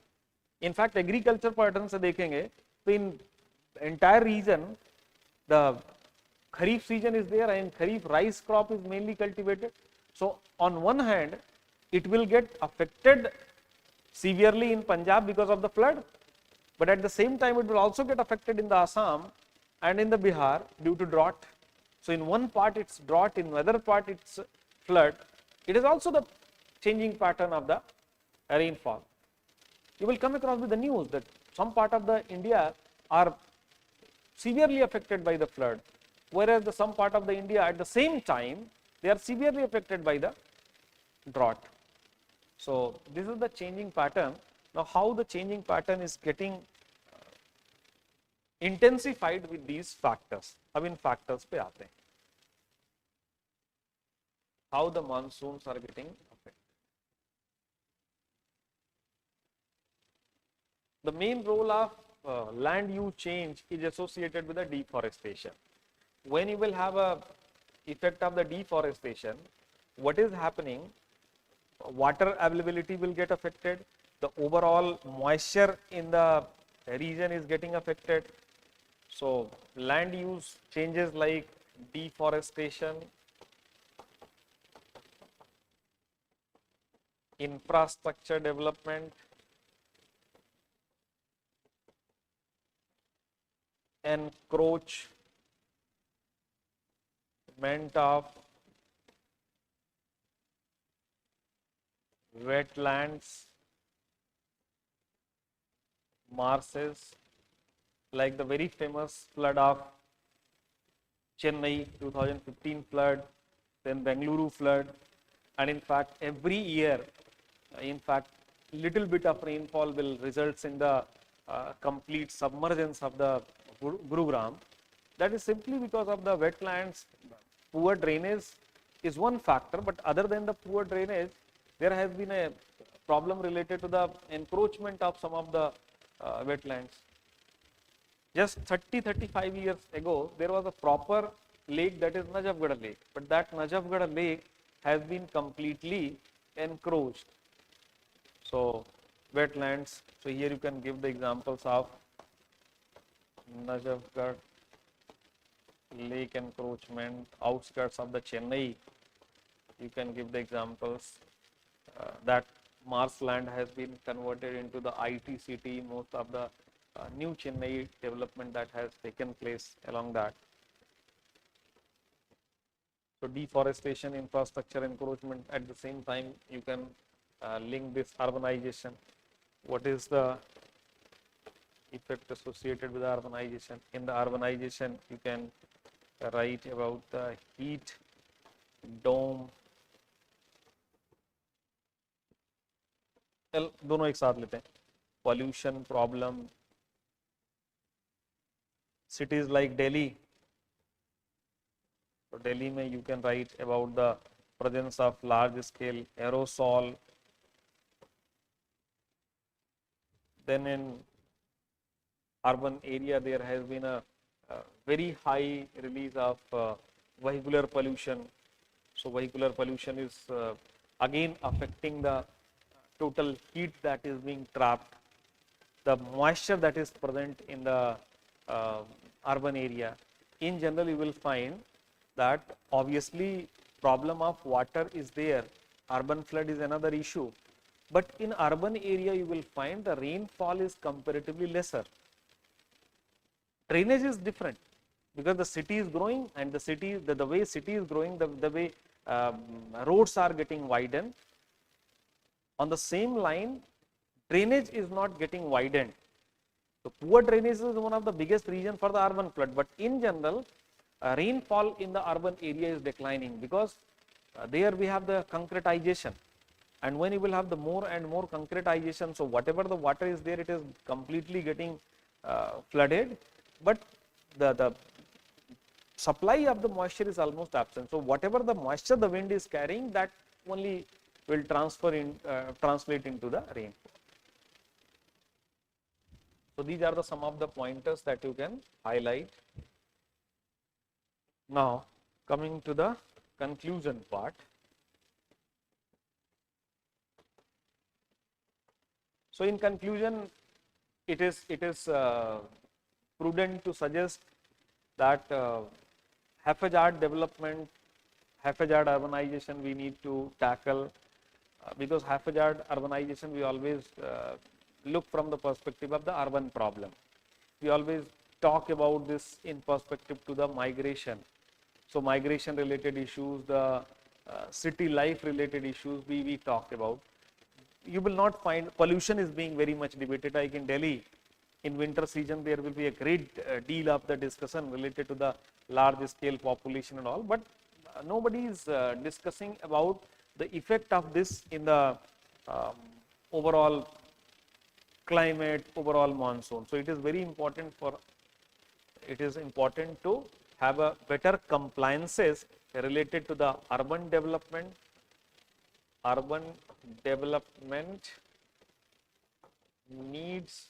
इनफैक्ट एग्रीकल्चर पैटर्न से देखेंगे तो in entire reason the Kharif season is there and Kharif rice crop is mainly cultivated. So on one hand, it will get affected severely in Punjab because of the flood, but at the same time it will also get affected in the Assam and in the Bihar due to drought. So in one part it's drought, in other part it's flood. It is also the changing pattern of the rainfall. You will come across with the news that some part of the India are severely affected by the flood, whereas the some part of the India at the same time they are severely affected by the drought. So this is the changing pattern. Now how the changing pattern is getting intensified with these factors. अब इन factors पे आते हैं. How the monsoons are getting affected. The main role of land use change is associated with the deforestation. When you will have a effect of the deforestation, what is happening? Water availability will get affected. The overall moisture in the region is getting affected. So land use changes like deforestation, infrastructure development, encroachment of wetlands, marshes, like the very famous flood of Chennai 2015 flood, then Bengaluru flood, and in fact every year, in fact little bit of rainfall will results in the complete submergence of the Gurugram. That is simply because of the wetlands. Poor drainage is one factor, but other than the poor drainage, there has been a problem related to the encroachment of some of the wetlands. Just 30-35 years ago, there was a proper lake, that is Najafgarh Lake, but that Najafgarh Lake has been completely encroached. So wetlands, so here you can give the examples of Najafgarh Lake encroachment, outskirts of the Chennai, you can give the examples. That marshland has been converted into the IT city, most of the new Chennai development that has taken place along that. So deforestation, infrastructure encroachment, at the same time you can link this urbanization. What is the effect associated with urbanization? In the urbanization you can write about the heat dome. दोनों एक साथ लेते हैं. Pollution problem. Cities like Delhi. So Delhi में you can write about the presence of large scale aerosol. Then in urban area there has been a very high release of vehicular pollution. So vehicular pollution is again affecting the total heat that is being trapped, the moisture that is present in the urban area. In general, you will find that obviously problem of water is there. Urban flood is another issue. But in urban area, you will find the rainfall is comparatively lesser. Drainage is different because the city is growing, and the city, the way city is growing, the way roads are getting widened. On the same line, drainage is not getting widened. So poor drainage is one of the biggest reasons for the urban flood. But in general, rainfall in the urban area is declining because there we have the concretization. And when you will have the more and more concretization, so whatever the water is there, it is completely getting flooded. But the supply of the moisture is almost absent. So whatever the moisture the wind is carrying, that only will translate into the rainfall. So these are the some of the pointers that you can highlight. Now coming to the conclusion part. So in conclusion, it is prudent to suggest that haphazard development, haphazard urbanization we need to tackle, because haphazard urbanization we always look from the perspective of the urban problem. We always talk about this in perspective to the migration. So migration related issues, the city life related issues we talk about. You will not find pollution is being very much debated. Like in Delhi, in winter season, there will be a great deal of the discussion related to the large scale population and all, but nobody is discussing about the effect of this in the overall climate, overall monsoon. So it is very important to have a better compliances related to the urban development. Urban development needs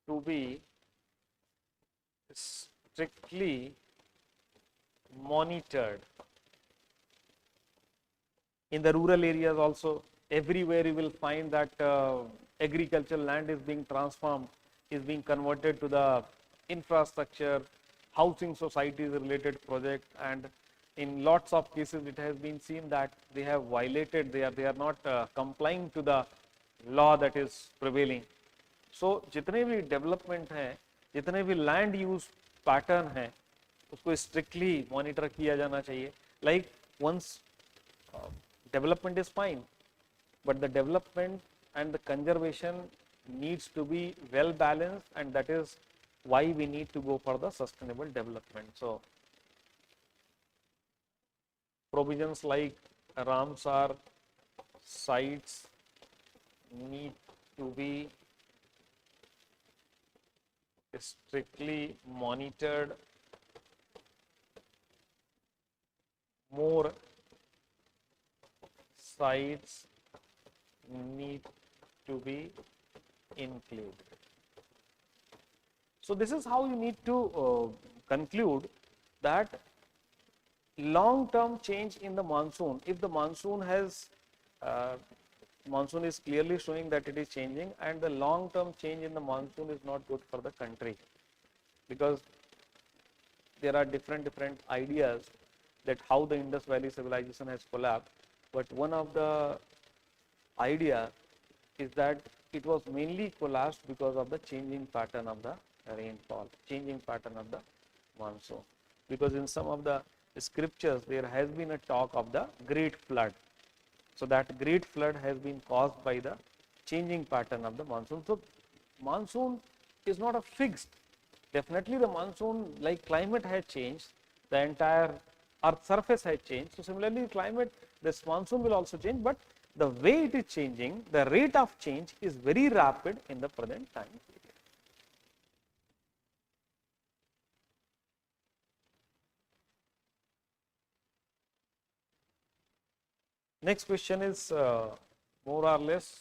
to be strictly monitored. In the rural areas also, everywhere you will find that agricultural land is being transformed, is being converted to the infrastructure, housing societies related project, and in lots of cases it has been seen that they have violated, they are not complying to the law that is prevailing. So जितने भी development हैं, जितने भी land use pattern हैं, उसको strictly monitor किया जाना चाहिए. Like once development is fine, but the development and the conservation needs to be well balanced, and that is why we need to go for the sustainable development. So provisions like Ramsar sites need to be strictly monitored. More sites need to be included. So this is how you need to conclude that long-term change in the monsoon, if the monsoon has monsoon is clearly showing that it is changing, and the long-term change in the monsoon is not good for the country, because there are different ideas that how the Indus Valley civilization has collapsed, but one of the idea is that it was mainly collapsed because of the changing pattern of the rainfall, changing pattern of the monsoon. Because in some of the scriptures there has been a talk of the great flood. So that great flood has been caused by the changing pattern of the monsoon. So monsoon is not a fixed. Definitely the monsoon, like climate has changed, the entire earth surface has changed. So similarly climate, this monsoon will also change, but the way it is changing, the rate of change is very rapid in the present time period. Next question is more or less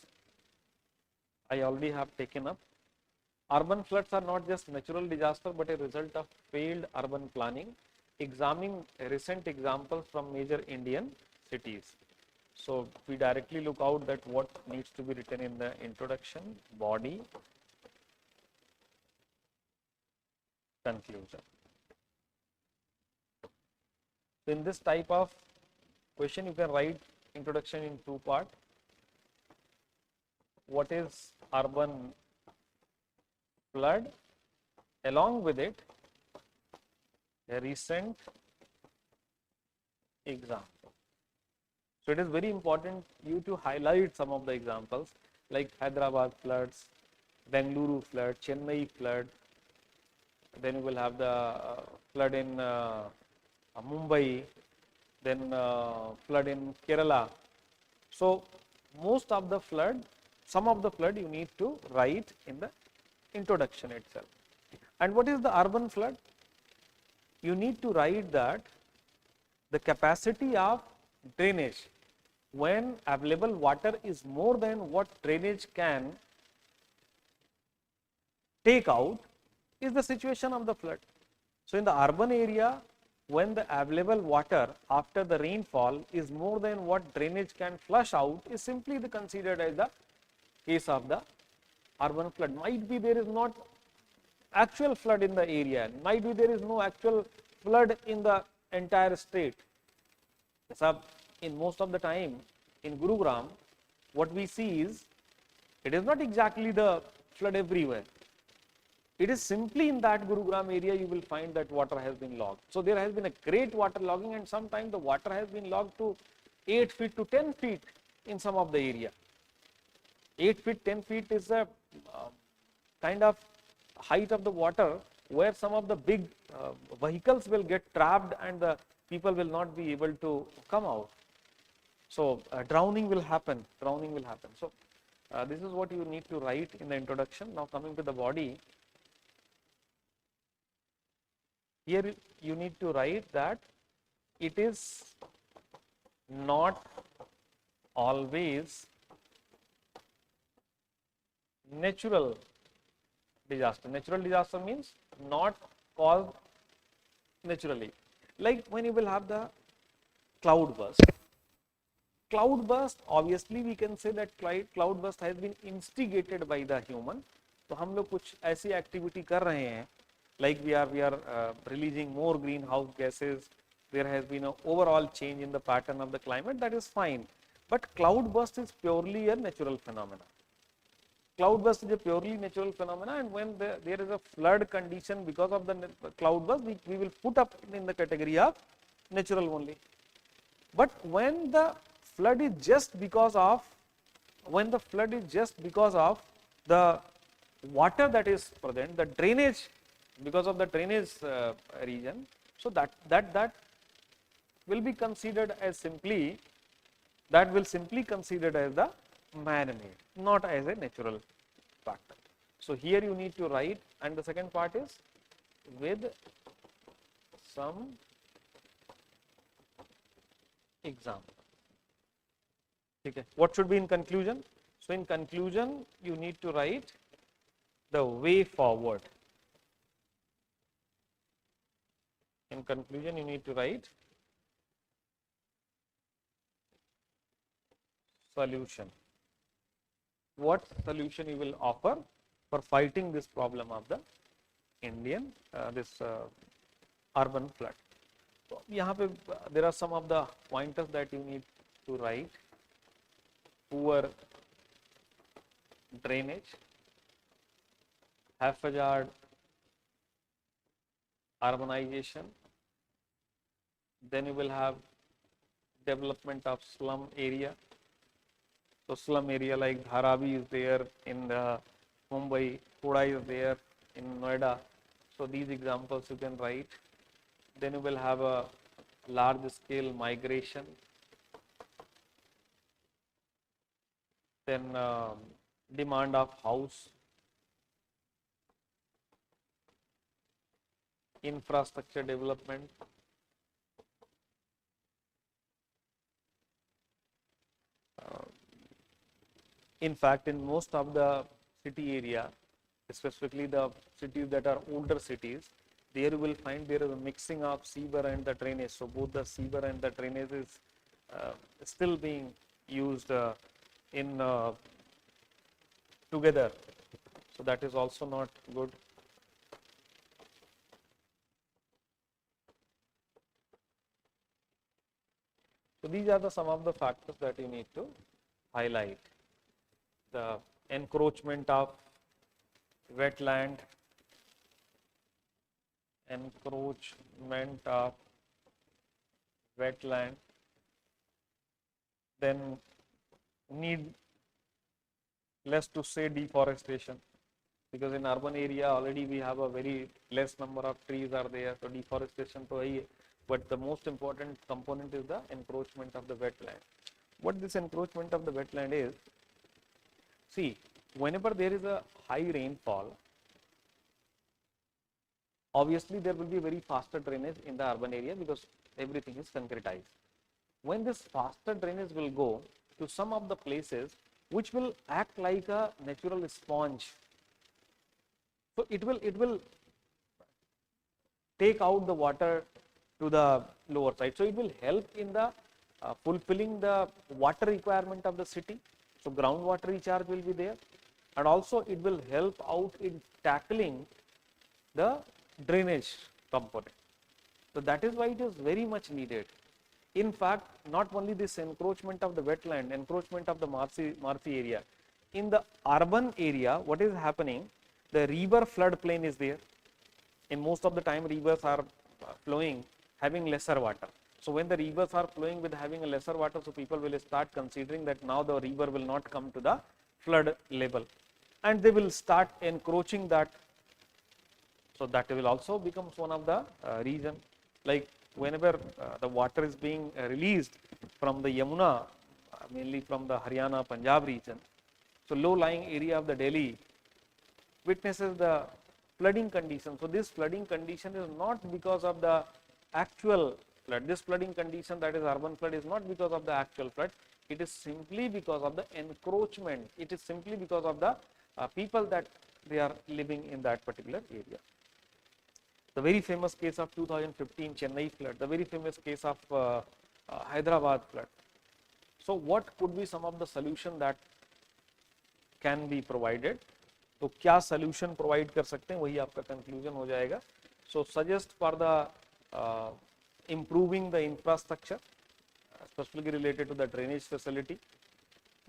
I already have taken up. Urban floods are not just natural disaster but a result of failed urban planning. Examine recent examples from major Indian cities. So we directly look out that what needs to be written in the introduction, body, conclusion. So in this type of question you can write introduction in two parts. What is urban flood? Along with it, a recent example. So it is very important you to highlight some of the examples like Hyderabad floods, Bengaluru flood, Chennai flood. Then you will have the flood in Mumbai, then flood in Kerala. So most of the flood, some of the flood you need to write in the introduction itself. And what is the urban flood? You need to write that the capacity of drainage, when available water is more than what drainage can take out, is the situation of the flood. So in the urban area, when the available water after the rainfall is more than what drainage can flush out, is simply considered as the case of the urban flood. Might be there is not actual flood in the area, might be there is no actual flood in the entire state. So in most of the time in Gurugram, what we see is, it is not exactly the flood everywhere. It is simply in that Gurugram area you will find that water has been logged. So there has been a great water logging, and sometimes the water has been logged to 8 feet to 10 feet in some of the area. 8 feet, 10 feet is a kind of height of the water where some of the big vehicles will get trapped and the people will not be able to come out. So drowning will happen, So this is what you need to write in the introduction. Now coming to the body, here you need to write that it is not always natural disaster. Natural disaster means not caused naturally. Like when you will have the cloud burst. Cloud burst, obviously we can say that cloud burst has been instigated by the human. तो हम लोग कुछ ऐसी activity कर रहे हैं, like we are releasing more greenhouse gases. There has been an overall change in the pattern of the climate. That is fine, but cloud burst is purely a natural phenomena. Cloud burst is a purely natural phenomena, and when there is a flood condition because of the cloud burst, we will put up in the category of natural only. But when the flood is just because of the water that is present, the drainage, because of the drainage region, so that will be considered as simply considered as the man-made, not as a natural factor. So here you need to write, and the second part is with some example. Okay. What should be in conclusion? So in conclusion, you need to write the way forward. In conclusion, you need to write solution. What solution you will offer for fighting this problem of the Indian urban flood? So यहाँ पे there are some of the pointers that you need to write. Poor drainage, haphazard urbanization, then you will have development of slum area. So slum area like Dharavi is there in Mumbai, Kuda is there in Noida. So these examples you can write. Then you will have a large scale migration. Then demand of house, infrastructure development, in fact in most of the city area, specifically the cities that are older cities, there you will find there is a mixing of sewer and the drainage. So both the sewer and the drainage is still being used in together, so that is also not good. So these are some of the factors that you need to highlight. The encroachment of wetland, then need less to say deforestation, because in urban area already we have a very less number of trees are there, so deforestation to hai, but the most important component is the encroachment of the wetland. What this encroachment of the wetland is, see, whenever there is a high rainfall, obviously there will be very faster drainage in the urban area because everything is concretized. When this faster drainage will go to some of the places which will act like a natural sponge, so it will take out the water to the lower side. So it will help in the fulfilling the water requirement of the city. So groundwater recharge will be there, and also it will help out in tackling the drainage component. So that is why it is very much needed. In fact, not only this encroachment of the wetland, encroachment of the marshy area, in the urban area, what is happening? The river flood plain is there. In most of the time, rivers are flowing having lesser water. So when the rivers are flowing with having a lesser water, so people will start considering that now the river will not come to the flood level, and they will start encroaching that. So that will also becomes one of the reason. Like whenever the water is being released from the Yamuna, mainly from the Haryana, Punjab region, so low-lying area of the Delhi witnesses the flooding condition. So this flooding condition is not because of the actual flood. This flooding condition, that is urban flood, is not because of the actual flood. It is simply because of the encroachment. It is simply because of the people that they are living in that particular area. The very famous case of 2015 Chennai flood, the very famous case of Hyderabad flood. So what could be some of the solution that can be provided? तो क्या solution provide कर सकते हैं, वही आपका conclusion हो जाएगा. So suggest for the improving the infrastructure, especially related to the drainage facility.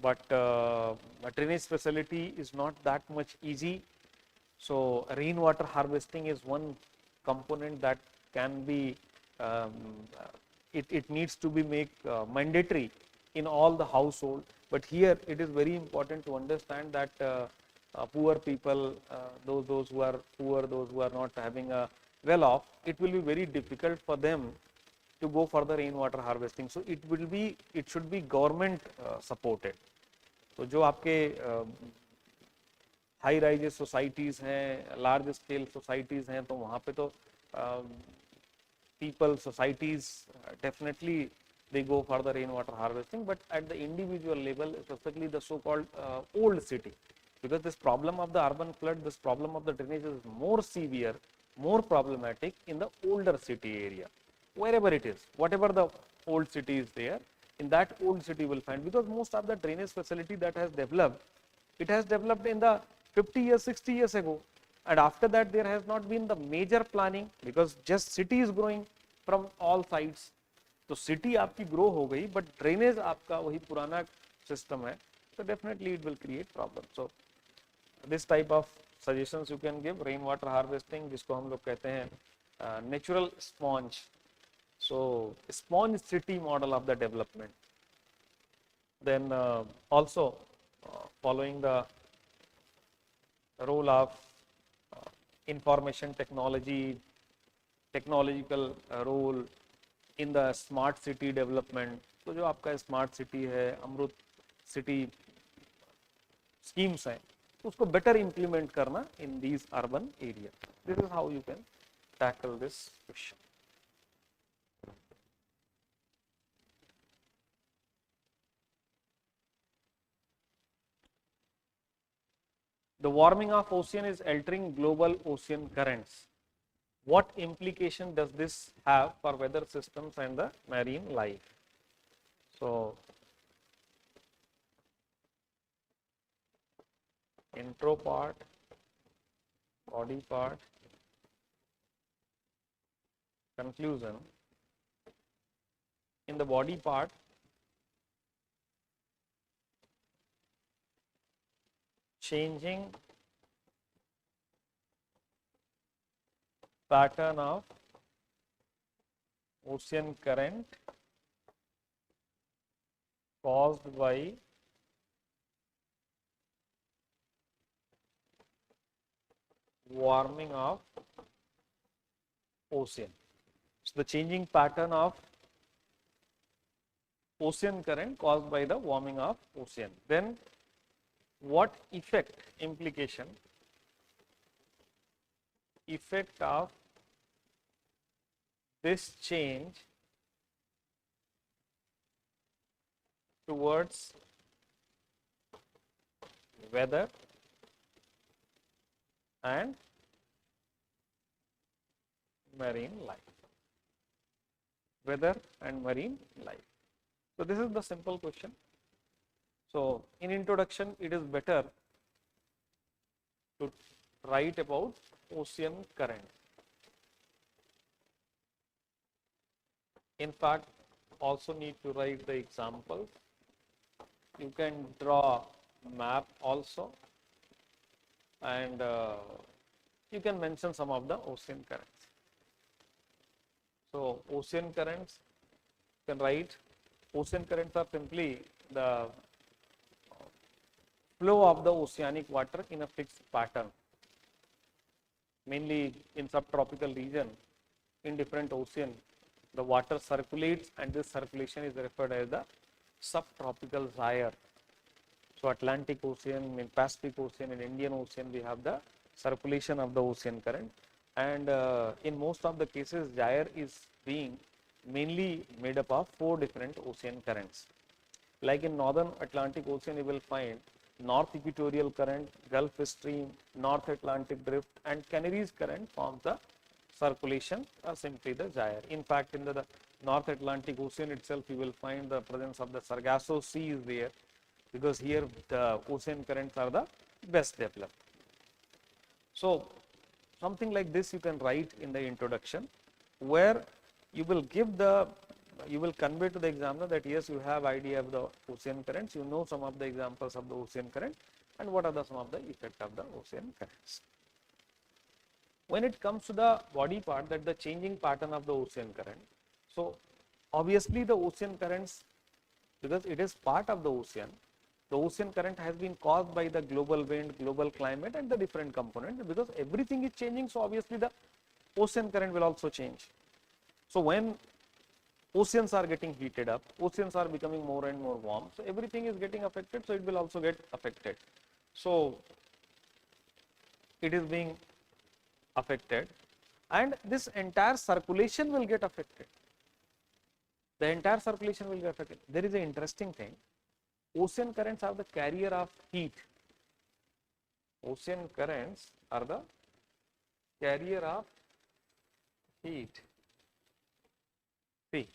But the drainage facility is not that much easy. So rainwater harvesting is one component that can be, it needs to be made mandatory in all the household. But here it is very important to understand that poor people, those who are poor, those who are not having a well off, it will be very difficult for them to go for the rainwater harvesting. So it should be government supported. तो जो आपके high rises societies हैं, large scale societies हैं, तो वहाँ पे तो people, societies, definitely they go for the rainwater harvesting. But at the individual level, especially the so-called old city, because this problem of the urban flood, this problem of the drainage is more severe, more problematic in the older city area, wherever it is, whatever the old city is there, in that old city will find, because most of the drainage facility that has developed, it has developed in the 50 years, 60 years ago, and after that there has not been the major planning, because just city is growing from all sides. तो city आपकी grow हो गई, but drainage आपका वही पुराना system है, so definitely it will create problem. So this type of suggestions you can give. Rainwater harvesting, जिसको हम लोग कहते हैं natural sponge. So sponge city model of the development. Then also following the role of information technology, technological role in the smart city development. तो जो आपका smart city है, अमृत city schemes हैं, उसको better implement करना in these urban areas. This is how you can tackle this question. The warming of ocean is altering global ocean currents. What implication does this have for weather systems and the marine life? So, intro part, body part, conclusion. In the body part, changing pattern of ocean current caused by warming of ocean. So the changing pattern of ocean current caused by the warming of ocean. Then what effect, implication, effect of this change towards weather and marine life. Weather and marine life. So this is the simple question. So in introduction, it is better to write about ocean current. In fact, also need to write the examples. You can draw map also, and you can mention some of the ocean currents. So ocean currents, you can write, ocean currents are simply the flow of the oceanic water in a fixed pattern, mainly in subtropical region. In different ocean, the water circulates, and this circulation is referred as the subtropical gyre. So Atlantic Ocean, in Pacific Ocean, in Indian Ocean, we have the circulation of the ocean current, and in most of the cases, gyre is being mainly made up of 4 different ocean currents. Like in Northern Atlantic Ocean, you will find North Equatorial Current, Gulf Stream, North Atlantic Drift, and Canaries Current forms the circulation or simply the gyre. In fact, in the North Atlantic Ocean itself, you will find the presence of the Sargasso Sea is there, because here the ocean currents are the best developed. So something like this you can write in the introduction, where you will give the, you will convey to the examiner that yes, you have idea of the ocean currents, you know some of the examples of the ocean current, and what are the some of the effect of the ocean currents. When it comes to the body part, that the changing pattern of the ocean current, so obviously the ocean currents, because it is part of the ocean current has been caused by the global wind, global climate, and the different components, because everything is changing, so obviously the ocean current will also change. So when oceans are getting heated up, oceans are becoming more and more warm, so everything is getting affected, so it will also get affected. So it is being affected, and this entire circulation will get affected. The entire circulation will get affected. There is an interesting thing. Ocean currents are the carrier of heat. Ocean currents are the carrier of heat. See,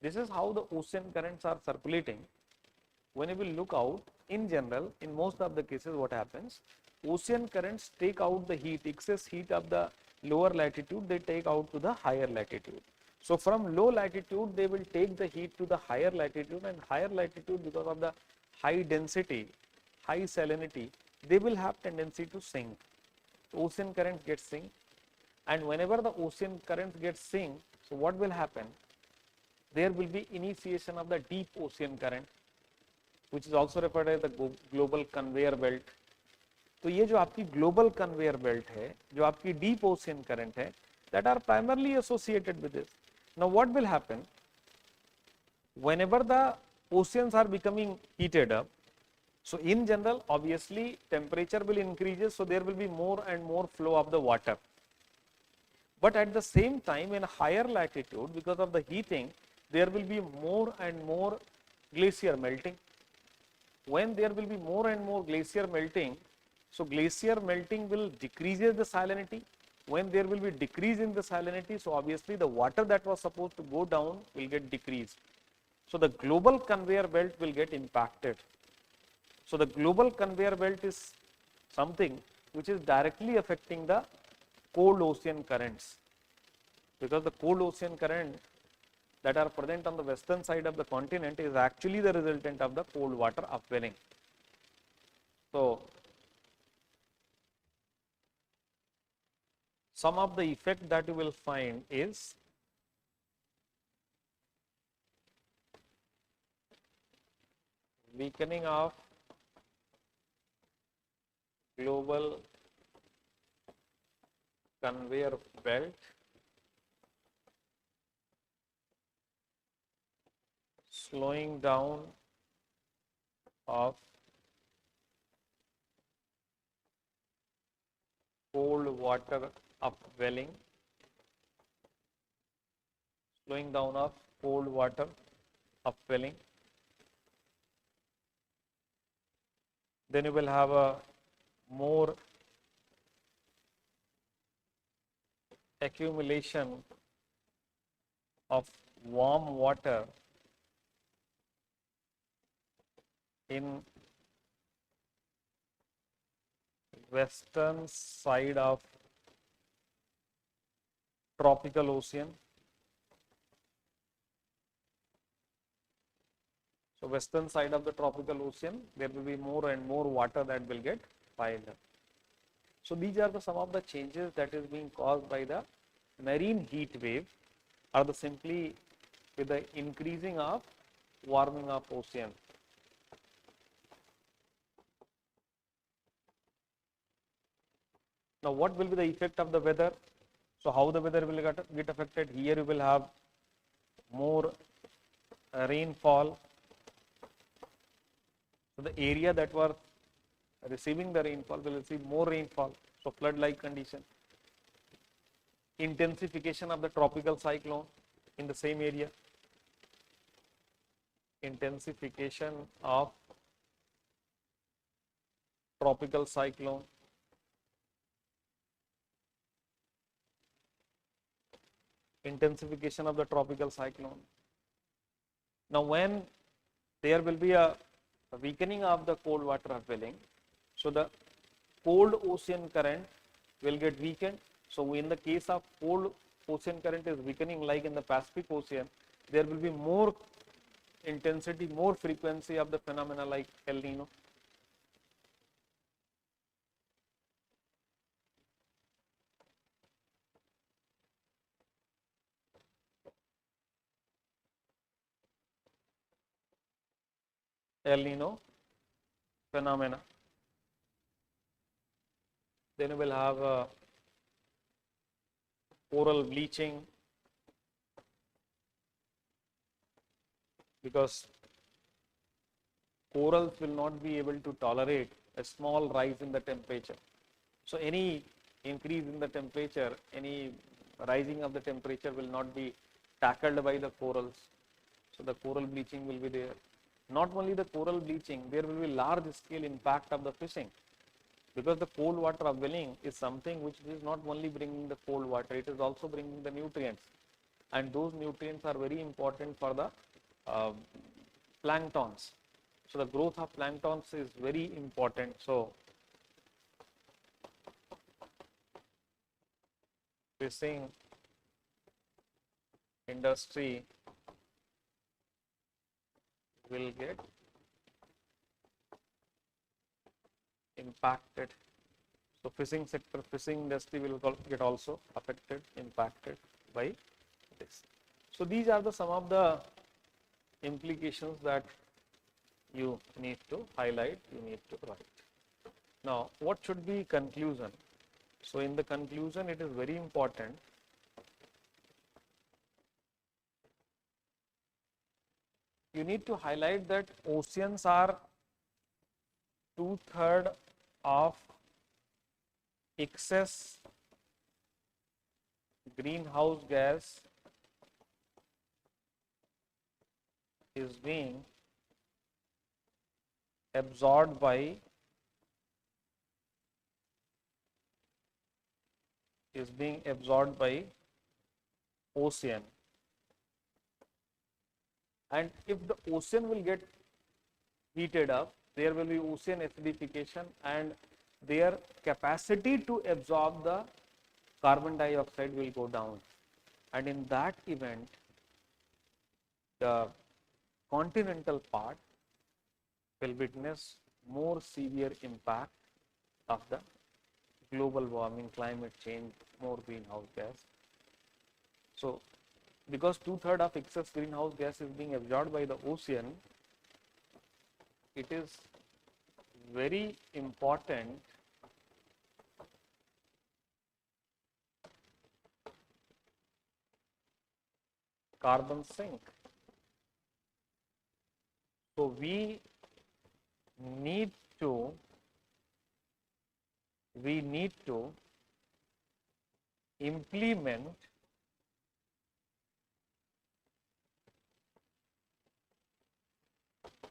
this is how the ocean currents are circulating. When you will look out, in general, in most of the cases, what happens? Ocean currents take out the heat, excess heat of the lower latitude, they take out to the higher latitude. So from low latitude, they will take the heat to the higher latitude, and higher latitude, because of the high density, high salinity, they will have tendency to sink. Ocean currents get sink, and whenever the ocean currents get sink, so what will happen? There will be initiation of the deep ocean current, which is also referred as the global conveyor belt. तो ये जो आपकी global conveyor belt है, जो आपकी deep ocean current है, that are primarily associated with this. Now what will happen? Whenever the oceans are becoming heated up, so in general, obviously temperature will increase, so there will be more and more flow of the water. But at the same time, in higher latitude, because of the heating, there will be more and more glacier melting. When there will be more and more glacier melting, so glacier melting will decrease the salinity. When there will be decrease in the salinity, so obviously the water that was supposed to go down will get decreased. So the global conveyor belt will get impacted. So the global conveyor belt is something which is directly affecting the cold ocean currents, because the cold ocean current that are present on the western side of the continent is actually the resultant of the cold water upwelling. So some of the effect that you will find is weakening of global conveyor belt, slowing down of cold water upwelling, slowing down of cold water upwelling. Then you will have a more accumulation of warm water in western side of tropical ocean. So western side of the tropical ocean, there will be more and more water that will get piled up. So these are some of the changes that is being caused by the marine heat wave, or the simply with the increasing of warming of ocean. Now what will be the effect of the weather? So how the weather will get affected? Here you will have more rainfall. So the area that were receiving the rainfall will receive more rainfall. So flood-like condition. Intensification of the tropical cyclone in the same area. Intensification of tropical cyclone. Intensification of the tropical cyclone. Now when there will be a weakening of the cold water upwelling, so the cold ocean current will get weakened. So in the case of cold ocean current is weakening, like in the Pacific Ocean, there will be more intensity, more frequency of the phenomena like El Nino. El Nino phenomena. Then we will have coral bleaching, because corals will not be able to tolerate a small rise in the temperature. So any increase in the temperature, any rising of the temperature will not be tackled by the corals. So the coral bleaching will be there. Not only the coral bleaching, there will be large scale impact of the fishing, because the cold water upwelling is something which is not only bringing the cold water, it is also bringing the nutrients, and those nutrients are very important for the planktons. So the growth of planktons is very important. So fishing industry will get impacted. So fishing sector, fishing industry will get also affected, impacted by this. So these are some of the implications that you need to highlight, you need to write. Now what should be conclusion? So in the conclusion, it is very important you need to highlight that oceans are 2/3 of excess greenhouse gas is being absorbed by ocean, and if the ocean will get heated up, there will be ocean acidification, and their capacity to absorb the carbon dioxide will go down, and in that event the continental part will witness more severe impact of the global warming, climate change, more greenhouse gas. So because 2/3 of excess greenhouse gas is being absorbed by the ocean, it is very important carbon sink. So we need to implement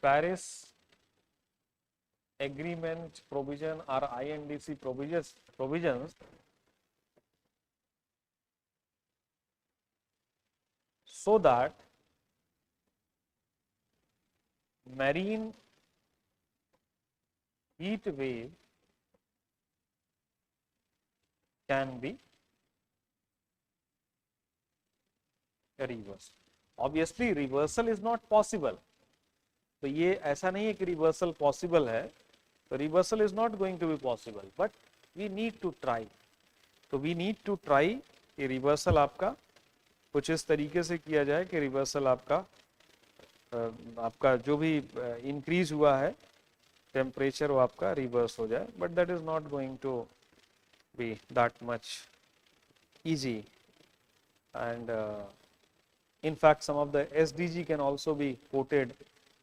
Paris Agreement provision or INDC provisions so that marine heat wave can be reversed. Obviously, reversal is not possible, तो ये ऐसा नहीं है कि reversal possible है, तो reversal is not going to be possible, but we need to try. तो we need to try कि रिवर्सल आपका कुछ इस तरीके से किया जाए कि रिवर्सल आपका जो भी इंक्रीज हुआ है टेम्परेचर वो आपका रिवर्स हो जाए, but that is not going to be that much easy. And in fact some of the SDG can also be quoted,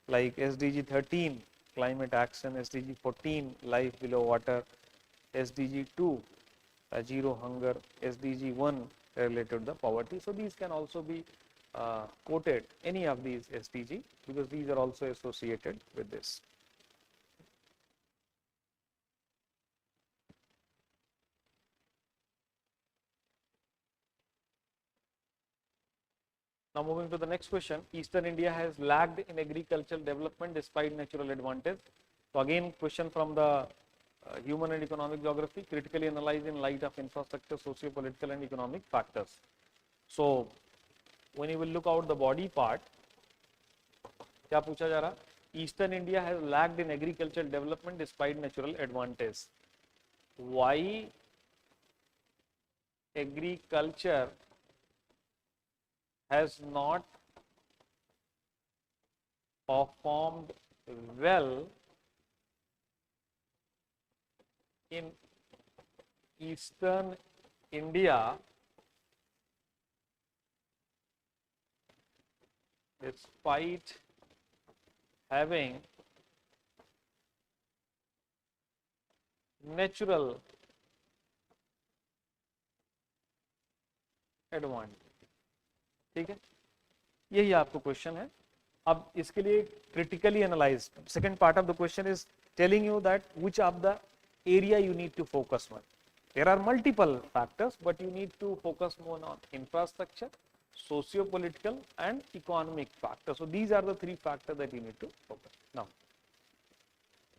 like SDG 13 climate action, SDG 14 life below water, SDG 2 zero hunger, SDG 1 related to the poverty. So these can also be quoted, any of these SDG, because these are also associated with this. Now moving to the next question, Eastern India has lagged in agricultural development despite natural advantage. So again question from the human and economic geography, critically analyzed in light of infrastructure, socio-political and economic factors. So when you will look out the body part, क्या पूछा जा रहा? Eastern India has lagged in agricultural development despite natural advantage. Why agriculture has not performed well in Eastern India despite having natural advantage. ठीक है, यही आपको question है. अब इसके लिए critically analyse, second part of the question is telling you that which of the area you need to focus on. There are multiple factors, but you need to focus more on infrastructure, socio-political and economic factors. So these are the three factors that you need to focus. Now,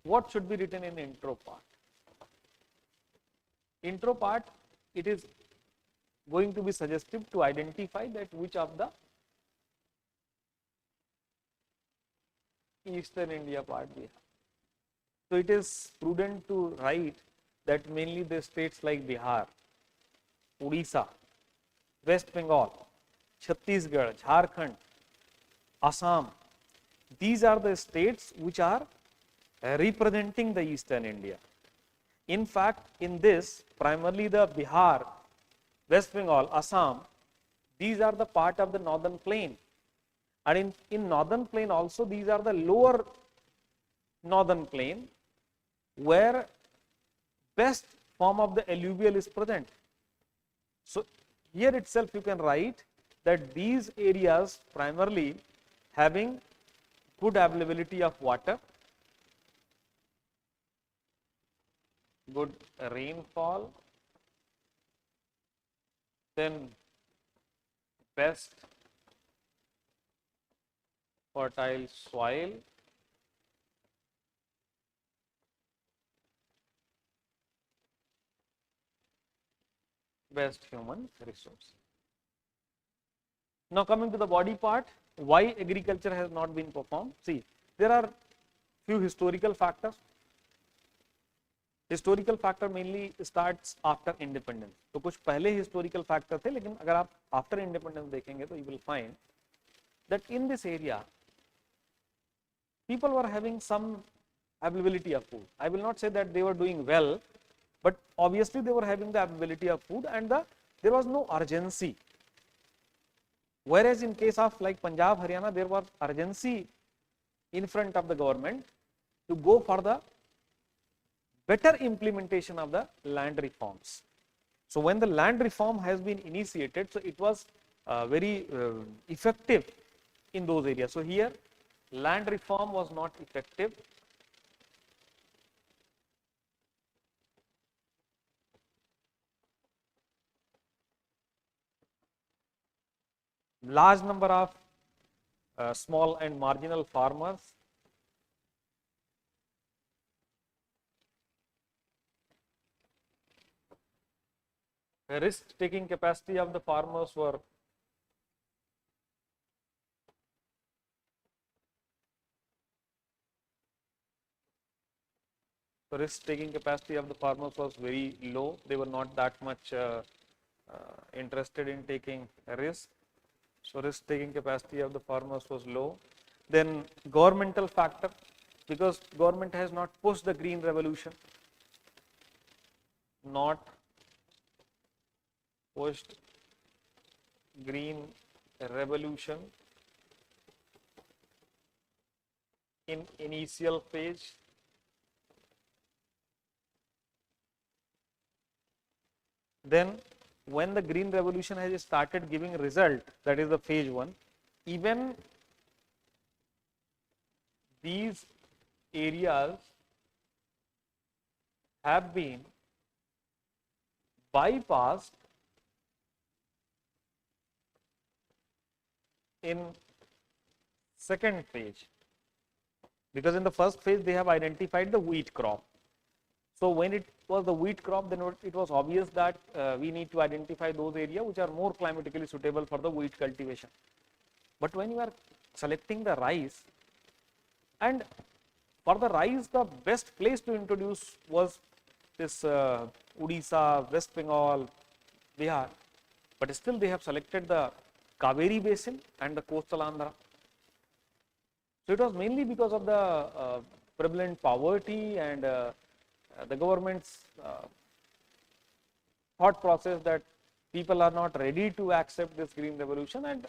what should be written in intro part? Intro part, it is going to be suggestive to identify that which of the Eastern India part we have. So it is prudent to write that mainly the states like Bihar, Odisha, West Bengal, Chhattisgarh, Jharkhand, Assam, these are the states which are representing the Eastern India. In fact, in this, primarily the Bihar, West Bengal, Assam, these are the part of the northern plain. And in northern plain also, these are the lower northern plain where best form of the alluvial is present. So here itself you can write that these areas primarily having good availability of water, good rainfall, then best fertile soil, best human resource. Now coming to the body part, why agriculture has not been performed? See, there are few historical factors. Historical factor mainly starts after independence. तो कुछ पहले historical factor थे, लेकिन अगर आप after independence देखेंगे तो you will find that in this area people were having some availability of food. I will not say that they were doing well, but obviously they were having the availability of food and there was no urgency. Whereas in case of like Punjab, Haryana, there was urgency in front of the government to go for the better implementation of the land reforms. So when the land reform has been initiated, so it was very effective in those areas. So here land reform was not effective. Large number of small and marginal farmers, risk taking capacity of the farmers were So risk taking capacity of the farmers was very low. They were not that much interested in taking a risk. So risk taking capacity of the farmers was low. Then governmental factor, because government has not pushed the green revolution, not pushed green revolution in initial phase. Then when the green revolution has started giving result, that is the phase 1, even these areas have been bypassed in second phase, because in the first phase they have identified the wheat crop. So when it was the wheat crop, then it was obvious that we need to identify those areas which are more climatically suitable for the wheat cultivation. But when you are selecting the rice, and for the rice the best place to introduce was this Odisha, West Bengal, Bihar, but still they have selected the Kaveri basin and the coastal Andhra. So it was mainly because of the prevalent poverty and the government's thought process that people are not ready to accept this green revolution, and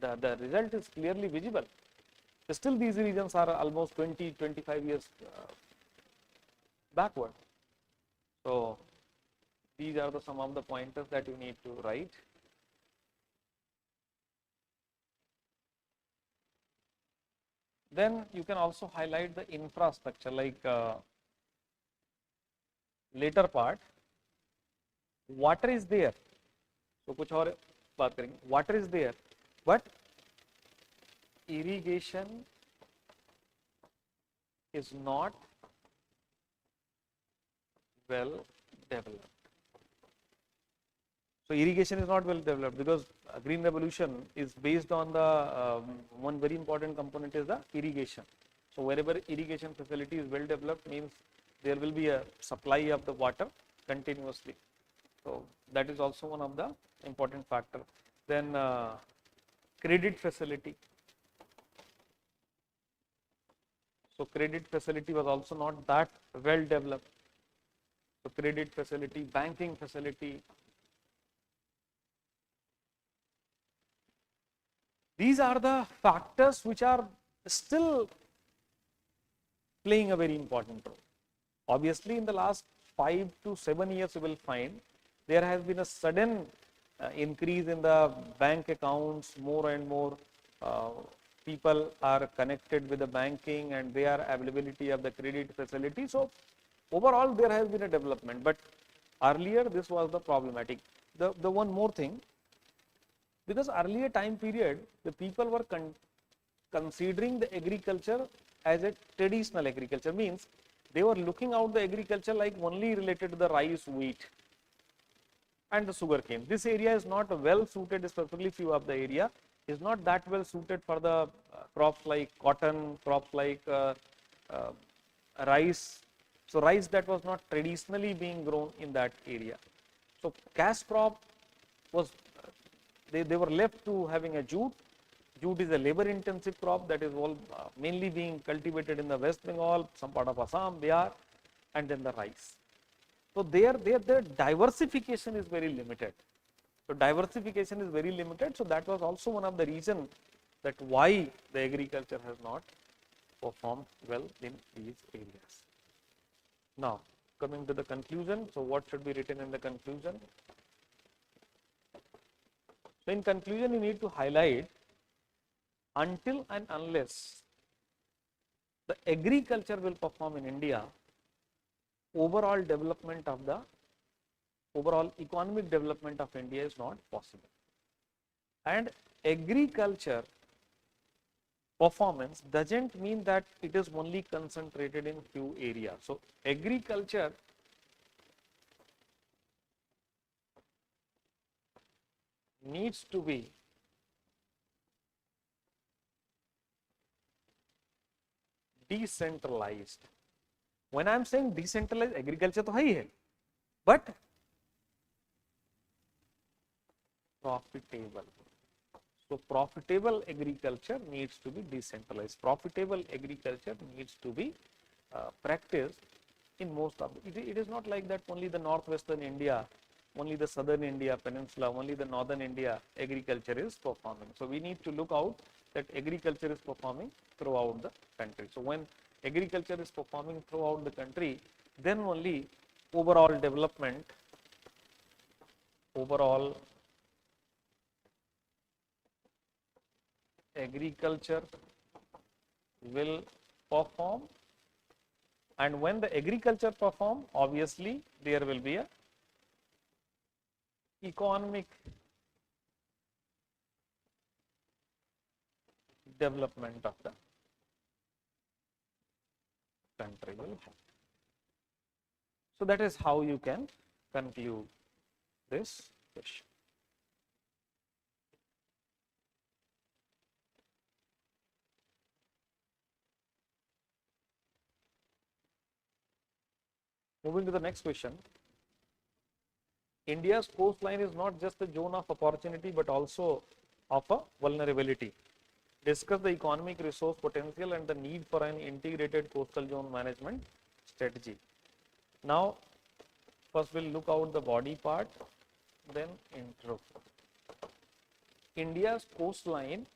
the result is clearly visible. Still these regions are almost 20-25 years backward. So these are some of the pointers that you need to write. Then you can also highlight the infrastructure, like later part, water is there. So कुछ और बात करेंगे. Water is there, but irrigation is not well developed. So irrigation is not well developed because green revolution is based on the one very important component is the irrigation. So wherever irrigation facility is well developed means there will be a supply of the water continuously. So that is also one of the important factor. Then credit facility. So credit facility was also not that well developed. So credit facility, banking facility. These are the factors which are still playing a very important role. Obviously, in the last 5 to 7 years, you will find there has been a sudden increase in the bank accounts. More and more people are connected with the banking and their availability of the credit facility. So overall, there has been a development, but earlier this was the problematic. The one more thing, because earlier time period, the people were considering the agriculture as a traditional agriculture, means they were looking out the agriculture like only related to the rice, wheat and the sugarcane. This area is not well suited, especially few of the area is not that well suited for the crops like cotton, crops like rice. So rice that was not traditionally being grown in that area. So cash crop was, they were left to having a jute. Jute is a labor intensive crop that is all mainly being cultivated in the West Bengal, some part of Assam, Bihar, and then the rice. So their diversification is very limited. So diversification is very limited. So that was also one of the reason that why the agriculture has not performed well in these areas. Now coming to the conclusion. So what should be written in the conclusion? So in conclusion, you need to highlight, until and unless the agriculture will perform in India, overall development of the overall economic development of India is not possible. And agriculture performance doesn't mean that it is only concentrated in few areas. So agriculture needs to be decentralized. When I am saying decentralized agriculture तो है ही है, but profitable. So profitable agriculture needs to be decentralized. Profitable agriculture needs to be practiced in most of it is not like that only the northwestern India, only the southern India peninsula, only the northern India agriculture is performing. So we need to look out that agriculture is performing throughout the country. So when agriculture is performing throughout the country, then only overall development, overall agriculture will perform, and when the agriculture perform, obviously there will be a economic development of the country will happen. So that is how you can conclude this question. Moving to the next question. India's coastline is not just a zone of opportunity but also of a vulnerability. Discuss the economic resource potential and the need for an integrated coastal zone management strategy. Now, first we'll look out the body part, then intro. India's coastline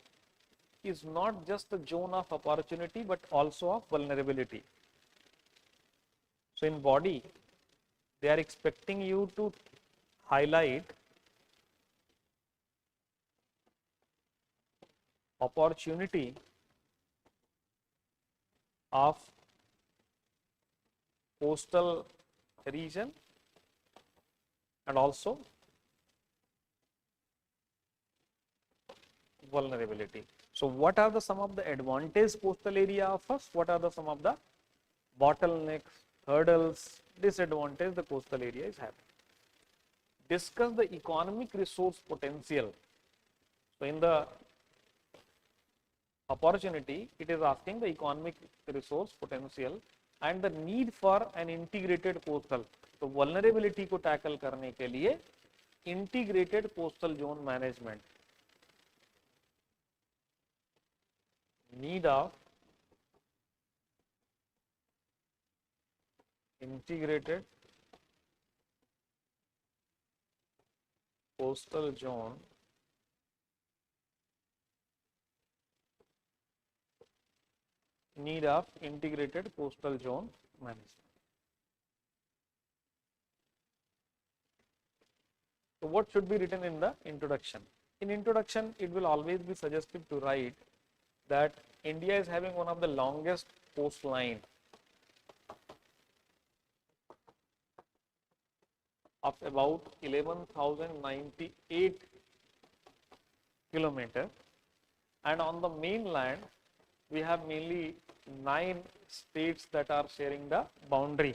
is not just a zone of opportunity but also of vulnerability. So in body, they are expecting you to highlight opportunity of coastal region and also vulnerability. So what are the some of the advantages coastal area offers? What are the some of the bottlenecks, hurdles, disadvantage the coastal area is having? Discuss the economic resource potential. So in the opportunity, it is asking the economic resource potential and the need for an integrated coastal. So vulnerability को tackle करने के लिए integrated coastal zone management, need of integrated coastal zone need of integrated coastal zone management. So what should be written in the introduction? In introduction, it will always be suggested to write that India is having one of the longest coastline of about 11,098 kilometers, and on the mainland we have mainly 9 states that are sharing the boundary.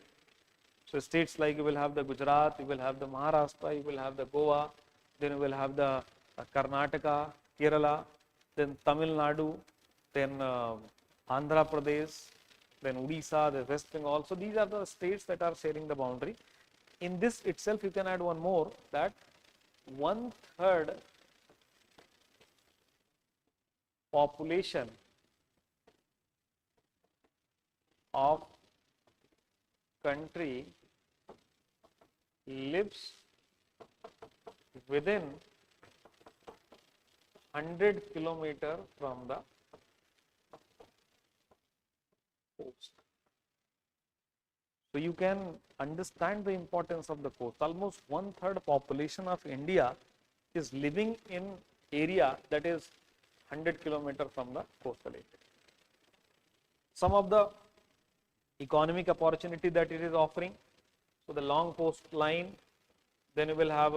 So states like you will have the Gujarat, you will have the Maharashtra, you will have the Goa, then you will have the Karnataka, Kerala, then Tamil Nadu, then Andhra Pradesh, then Odisha, the West Bengal. So these are the states that are sharing the boundary. In this itself, you can add one more, that 1/3 population of country lives within 100 kilometers from the coast. So you can understand the importance of the coast. Almost 1/3 population of India is living in area that is 100 kilometers from the coastal area. Some of the economic opportunity that it is offering. So the long coastline, then you will have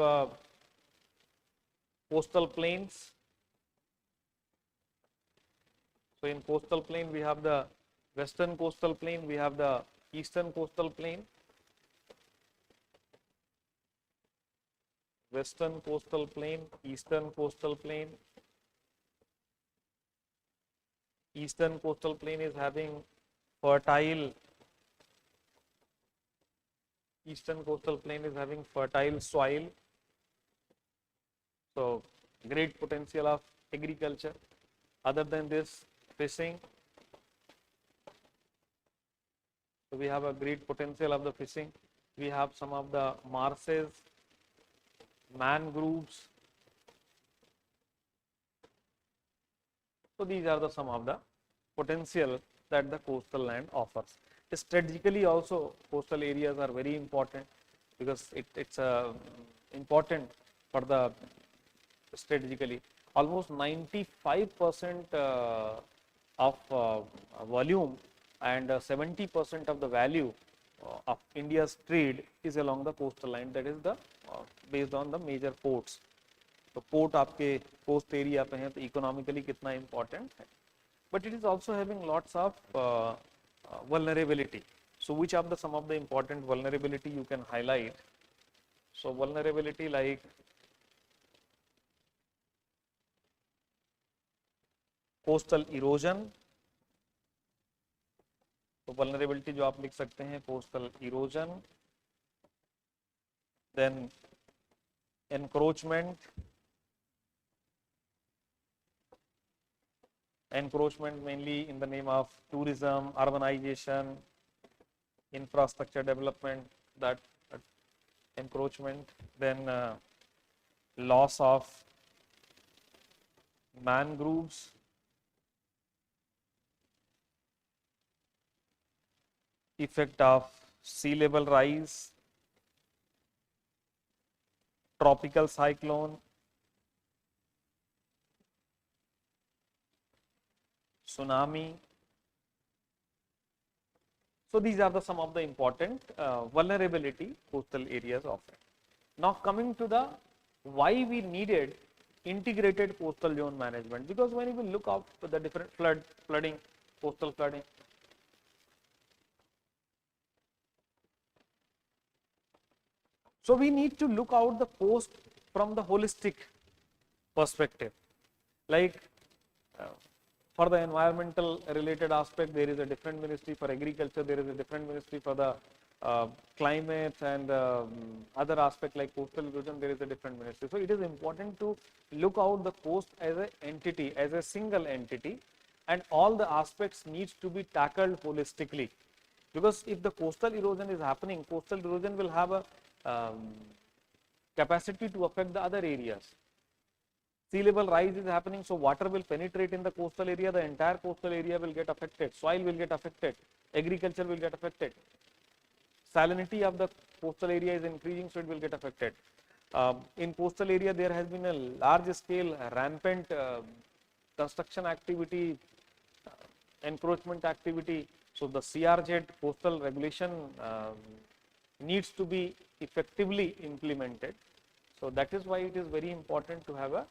coastal plains. So in coastal plain, we have the western coastal plain, we have the eastern coastal plain, western coastal plain, eastern coastal plain. Eastern coastal plain is having fertile Eastern coastal plain is having fertile soil, so great potential of agriculture. Other than this, fishing. So we have a great potential of the fishing. We have some of the marshes, mangroves. So these are the some of the potential that the coastal land offers. Strategically also, coastal areas are very important because it's important for the strategically. Almost 95% of volume and 70% of the value of India's trade is along the coastal line. That is the based on the major ports. तो port आपके coast area पे हैं तो economically कितना important है, but it is also having lots of vulnerability. So which are the some of the important vulnerability you can highlight? So vulnerability like coastal erosion. तो vulnerability जो आप लिख सकते हैं coastal erosion, then encroachment. Encroachment mainly in the name of tourism, urbanization, infrastructure development, that encroachment. Then loss of mangroves, effect of sea level rise, tropical cyclone, tsunami. So these are the some of the important vulnerability coastal areas offer. Now coming to the why we needed integrated coastal zone management, because when you will look out for the different flooding, coastal flooding, so we need to look out the coast from the holistic perspective. Like for the environmental related aspect, there is a different ministry. For agriculture, there is a different ministry. For the climate and other aspect like coastal erosion, there is a different ministry. So it is important to look out the coast as an entity, as a single entity, and all the aspects needs to be tackled holistically. Because if the coastal erosion is happening, coastal erosion will have a capacity to affect the other areas. Sea level rise is happening, so water will penetrate in the coastal area, the entire coastal area will get affected, soil will get affected, agriculture will get affected. Salinity of the coastal area is increasing, so it will get affected. In coastal area, there has been a large scale, rampant construction activity, encroachment activity. So the CRZ coastal regulation needs to be effectively implemented. So that is why it is very important to have a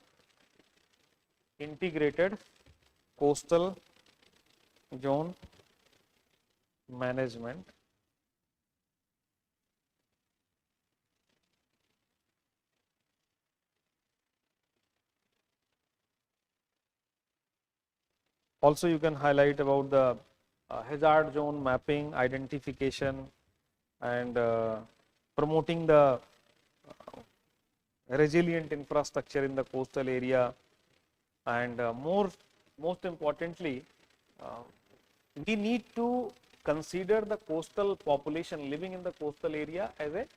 integrated coastal zone management. Also, you can highlight about the hazard zone mapping, identification, and promoting the resilient infrastructure in the coastal area. And most importantly, we need to consider the coastal population living in the coastal area as a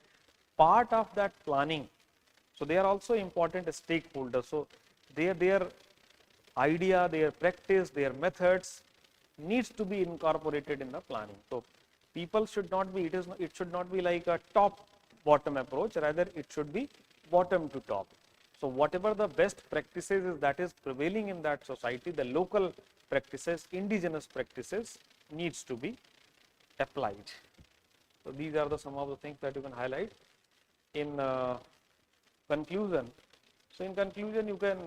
part of that planning. So they are also important stakeholders. So their idea, their practice, their methods needs to be incorporated in the planning. So people should not be, it should not be like a top bottom approach, rather it should be bottom to top. So whatever the best practices is that is prevailing in that society, the local practices, indigenous practices needs to be applied. So these are the some of the things that you can highlight. In conclusion, so in conclusion you can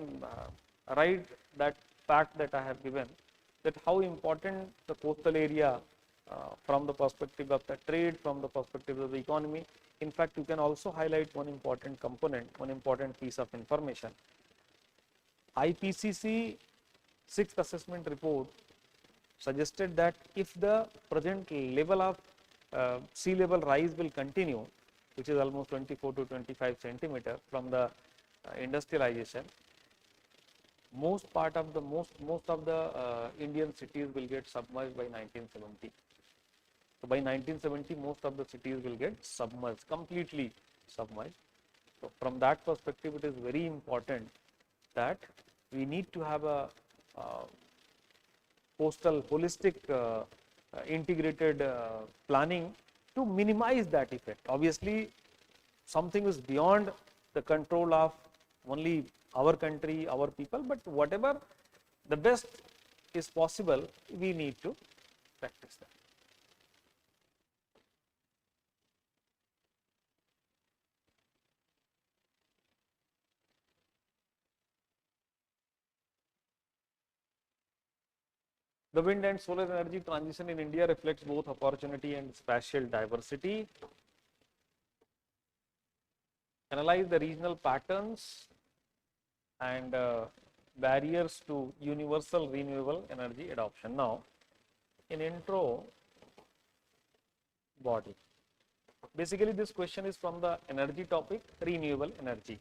write that fact that I have given, that how important the coastal area from the perspective of the trade, from the perspective of the economy. In fact, you can also highlight one important component, one important piece of information. IPCC 6th assessment report suggested that if the present level of sea level rise will continue, which is almost 24 to 25 centimeter from the industrialization. Most of the Indian cities will get submerged by 1970. So by 1970, most of the cities will get submerged, completely submerged. So from that perspective, it is very important that we need to have a coastal holistic integrated planning to minimize that effect. Obviously, something is beyond the control of only our country, our people, but whatever the best is possible, we need to practice that. The wind and solar energy transition in India reflects both opportunity and spatial diversity. Analyze the regional patterns and barriers to universal renewable energy adoption. Now, in intro body, basically this question is from the energy topic, renewable energy.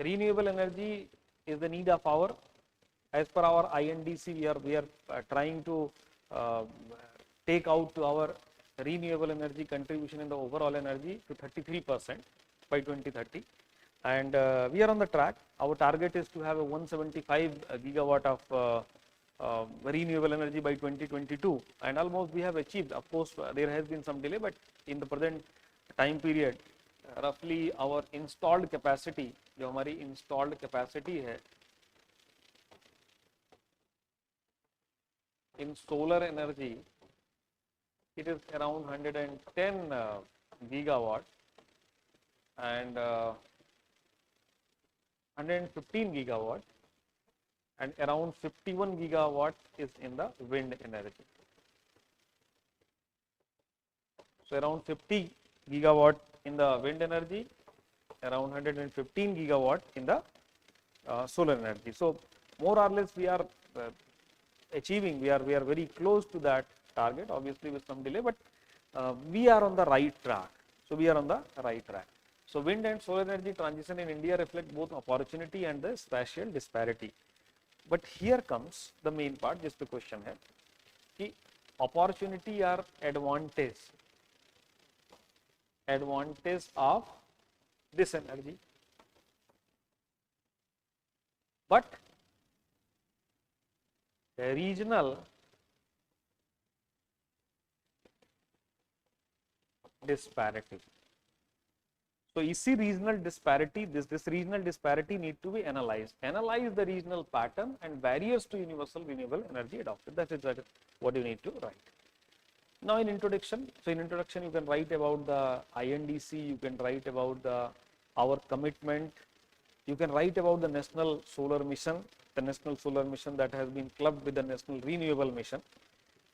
Renewable energy is the need of hour. As per our INDC, we are trying to take out to our renewable energy contribution in the overall energy to 33% by 2030, and we are on the track. Our target is to have a 175 gigawatt of renewable energy by 2022, and almost we have achieved. Of course, there has been some delay, but in the present time period, roughly our installed capacity, जो हमारी installed capacity है in solar energy, it is around 110 gigawatt and 115 gigawatt, and around 51 gigawatt is in the wind energy. So around 50 gigawatt in the wind energy, around 115 gigawatt in the solar energy. So more or less we are achieving, we are very close to that target, obviously with some delay, but we are on the right track. So we are on the right track. So wind and solar energy transition in India reflect both opportunity and the spatial disparity. But here comes the main part, just the question है कि opportunity or advantage of this energy, but regional disparity. So इसी regional disparity, this regional disparity need to be analyzed. Analyze the regional pattern and barriers to universal renewable energy adoption. That is what you need to write. Now in introduction, so in introduction you can write about the INDC, you can write about our commitment, you can write about the National Solar Mission, the National Solar Mission that has been clubbed with the National Renewable Mission.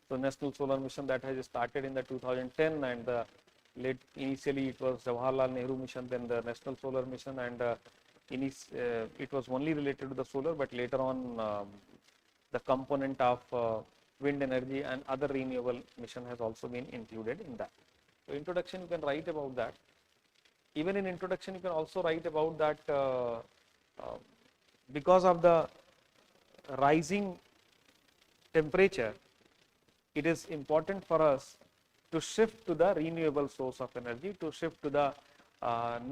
So National Solar Mission that has started in the 2010, and initially it was Jawaharlal Nehru Mission, then the National Solar Mission, and it was only related to the solar, but later on the component of wind energy and other renewable mission has also been included in that. So introduction you can write about that. Even in introduction you can also write about that because of the rising temperature, it is important for us to shift to the renewable source of energy, to shift to the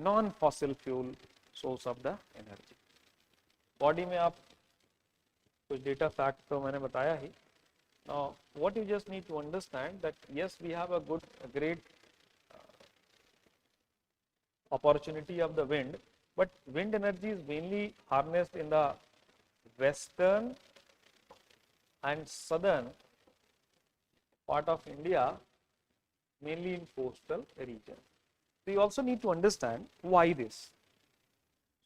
non-fossil fuel source of the energy. Body में आप कुछ data fact तो मैंने बताया ही. Now, what you just need to understand that yes, we have a great opportunity of the wind, but wind energy is mainly harnessed in the western and southern part of India, mainly in coastal region. So you also need to understand why this.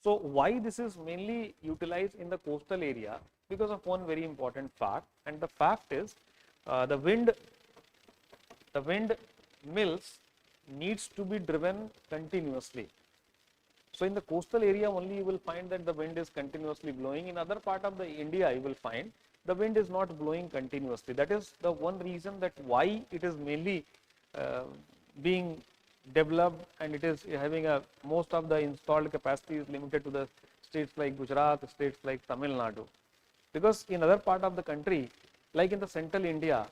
So why this is mainly utilized in the coastal area? Because of one very important fact, and the fact is the wind mills needs to be driven continuously. So in the coastal area only you will find that the wind is continuously blowing. In other part of the India you will find the wind is not blowing continuously. That is the one reason that why it is mainly being developed, and it is having a most of the installed capacity is limited to the states like Gujarat, states like Tamil Nadu. Because in other part of the country, like in the central India,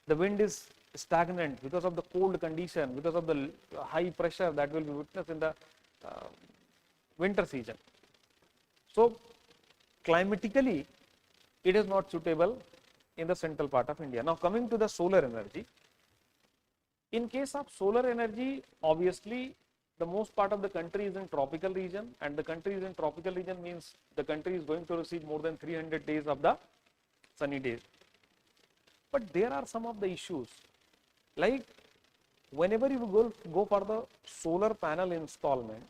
the wind is stagnant because of the cold condition, because of the high pressure that will be witnessed in the winter season. So climatically, it is not suitable in the central part of India. Now coming to the solar energy. In case of solar energy, obviously the most part of the country is in tropical region, and the country is in tropical region means the country is going to receive more than 300 days of the sunny days. But there are some of the issues, like whenever you go for the solar panel installment,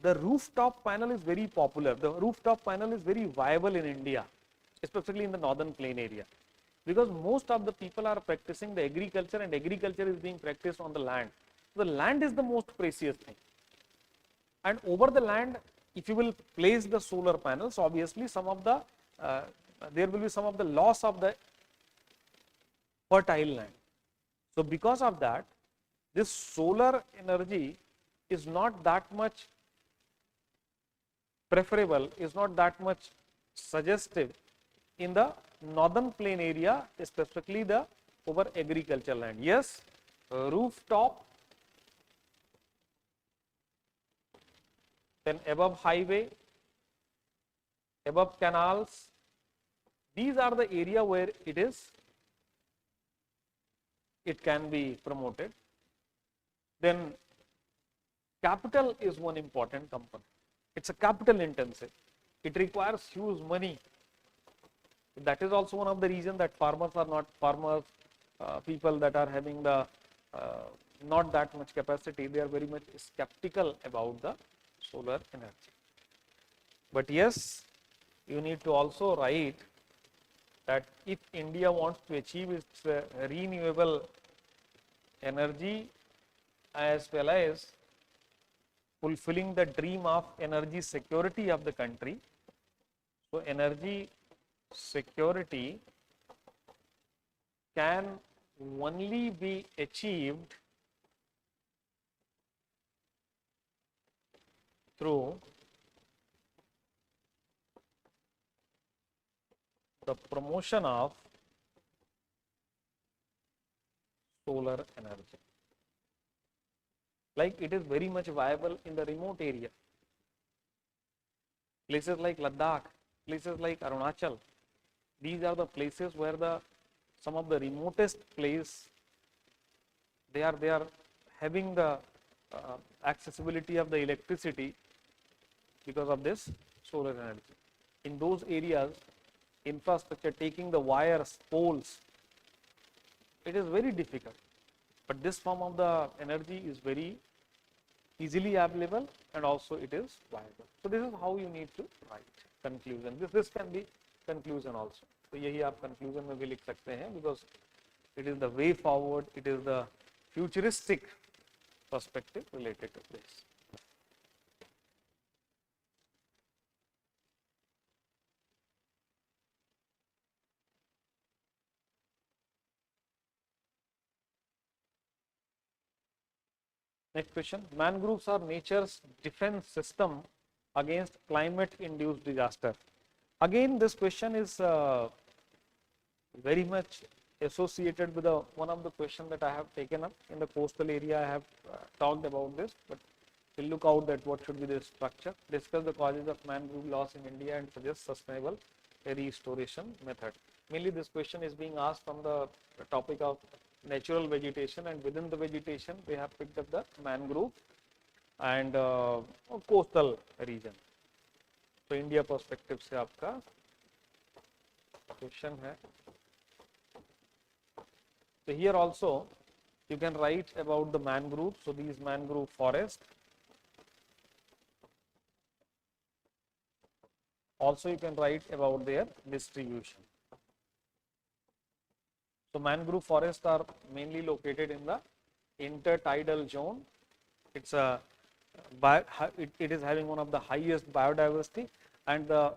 the rooftop panel is very popular. The rooftop panel is very viable in India, especially in the northern plain area, because most of the people are practicing the agriculture, and agriculture is being practiced on the land. The land is the most precious thing, and over the land, if you will place the solar panels, obviously some of the there will be some of the loss of the fertile land. So because of that, this solar energy is not that much preferable, is not that much suggestive in the northern plain area, specifically the over agricultural land. Yes, rooftop, then above highway, above canals, these are the area where it can be promoted. Then capital is one important component. It's a capital intensive. It requires huge money. That is also one of the reasons that people that are having the not that much capacity, they are very much skeptical about the solar energy. But yes, you need to also write that if India wants to achieve its renewable energy as well as fulfilling the dream of energy security of the country, so energy security can only be achieved through the promotion of solar energy. Like it is very much viable in the remote area. Places like Ladakh, places like Arunachal, these are the places where some of the remotest place, they are having the accessibility of the electricity because of this solar energy. In those areas, infrastructure, taking the wires, poles, it is very difficult. But this form of the energy is very easily available, and also it is viable. So this is how you need to write conclusion. This can be conclusion also. So यही आप conclusion में भी लिख सकते हैं, because it is the way forward, it is the futuristic perspective related to this. Next question. Mangroves are nature's defense system against climate-induced disaster. Again, this question is very much associated with one of the questions that I have taken up in the coastal area. I have talked about this, but we'll look out that what should be the structure. Discuss the causes of mangrove loss in India and suggest sustainable restoration method. Mainly, this question is being asked from the topic of natural vegetation, and within the vegetation we have picked up the mangrove and coastal region. So India perspective से आपका question है. So here also you can write about the mangrove. So these mangrove forest. Also you can write about their distribution. So mangrove forests are mainly located in the intertidal zone. It's it is having one of the highest biodiversity, and the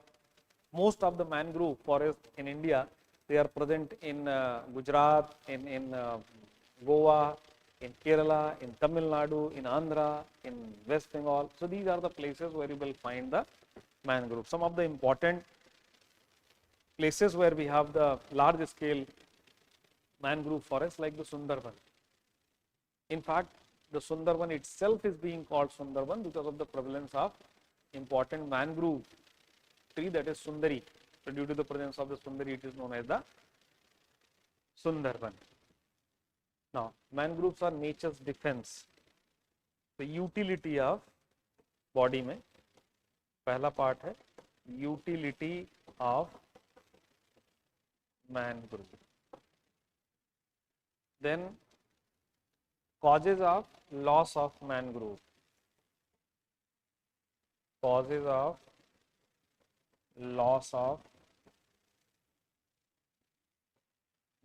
Most of the mangrove forests in India, they are present in Gujarat, in Goa, in Kerala, in Tamil Nadu, in Andhra, in West Bengal. So these are the places where you will find the mangrove. Some of the important places where we have the large scale mangrove forests like the Sundarban. In fact, the Sundarban itself is being called Sundarban because of the prevalence of important mangrove tree, that is Sundari. So due to the presence of the Sundari, it is known as the Sundarban. Now, mangroves are nature's defense. The utility of body में पहला part है utility of mangrove. Then causes of loss of mangrove. Causes of loss of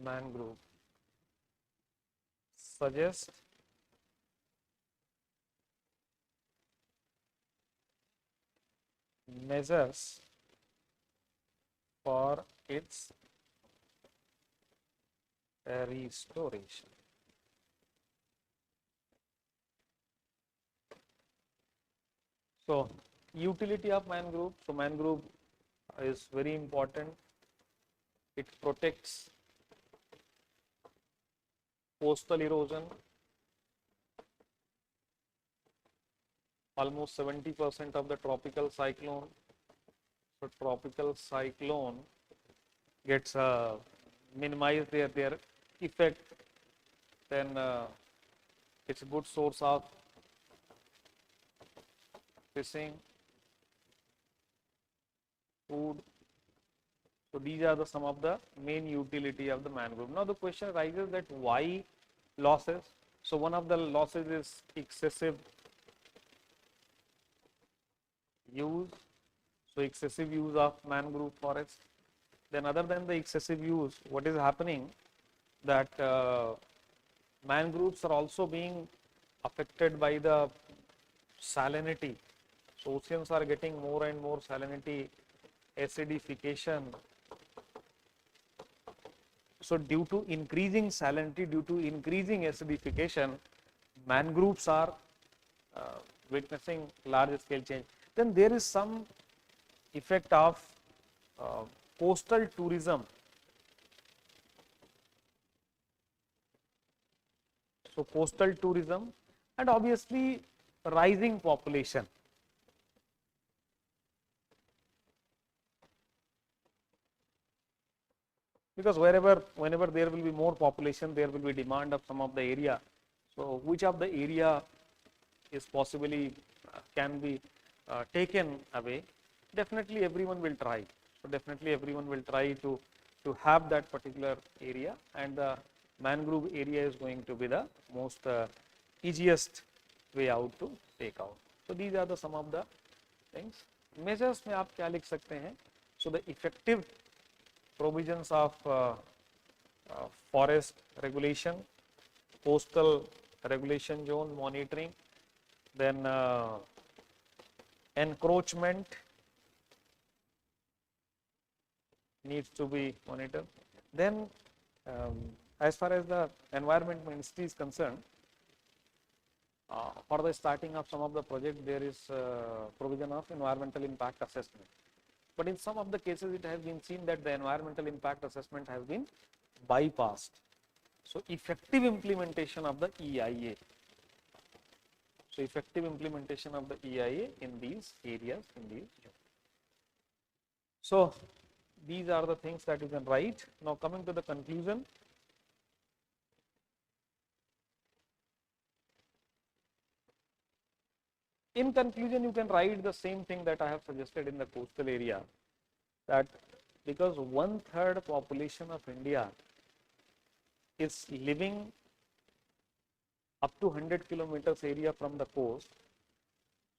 mangrove. Suggest measures for its restoration. So, utility of mangrove. So, mangrove is very important. It protects coastal erosion. Almost 70% of the tropical cyclone. So, tropical cyclone gets minimized their effect. Then it's a good source of fishing, food. So these are some of the main utility of the mangrove. Now the question arises that why losses? So one of the losses is excessive use. So excessive use of mangrove forest. Then other than the excessive use, what is happening that mangroves are also being affected by the salinity. So oceans are getting more and more salinity, acidification. So due to increasing salinity, due to increasing acidification, mangroves are witnessing large scale change. Then there is some effect of coastal tourism. So coastal tourism and obviously rising population. Because whenever there will be more population, there will be demand of some of the area. So which of the area is possibly can be taken away? Definitely everyone will try. So definitely everyone will try to have that particular area, and the mangrove area is going to be the most easiest way out to take out. So these are the some of the things. Measures में आप क्या लिख सकते हैं? So the effective provisions of forest regulation, coastal regulation zone monitoring, then encroachment needs to be monitored. Then as far as the environment ministry is concerned, for the starting of some of the project, there is provision of environmental impact assessment. But in some of the cases, it has been seen that the environmental impact assessment has been bypassed. So effective implementation of the EIA. So effective implementation of the EIA in these areas, in these. So these are the things that you can write. Now coming to the conclusion. In conclusion, you can write the same thing that I have suggested in the coastal area, that because 1/3 population of India is living up to 100 kilometers area from the coast,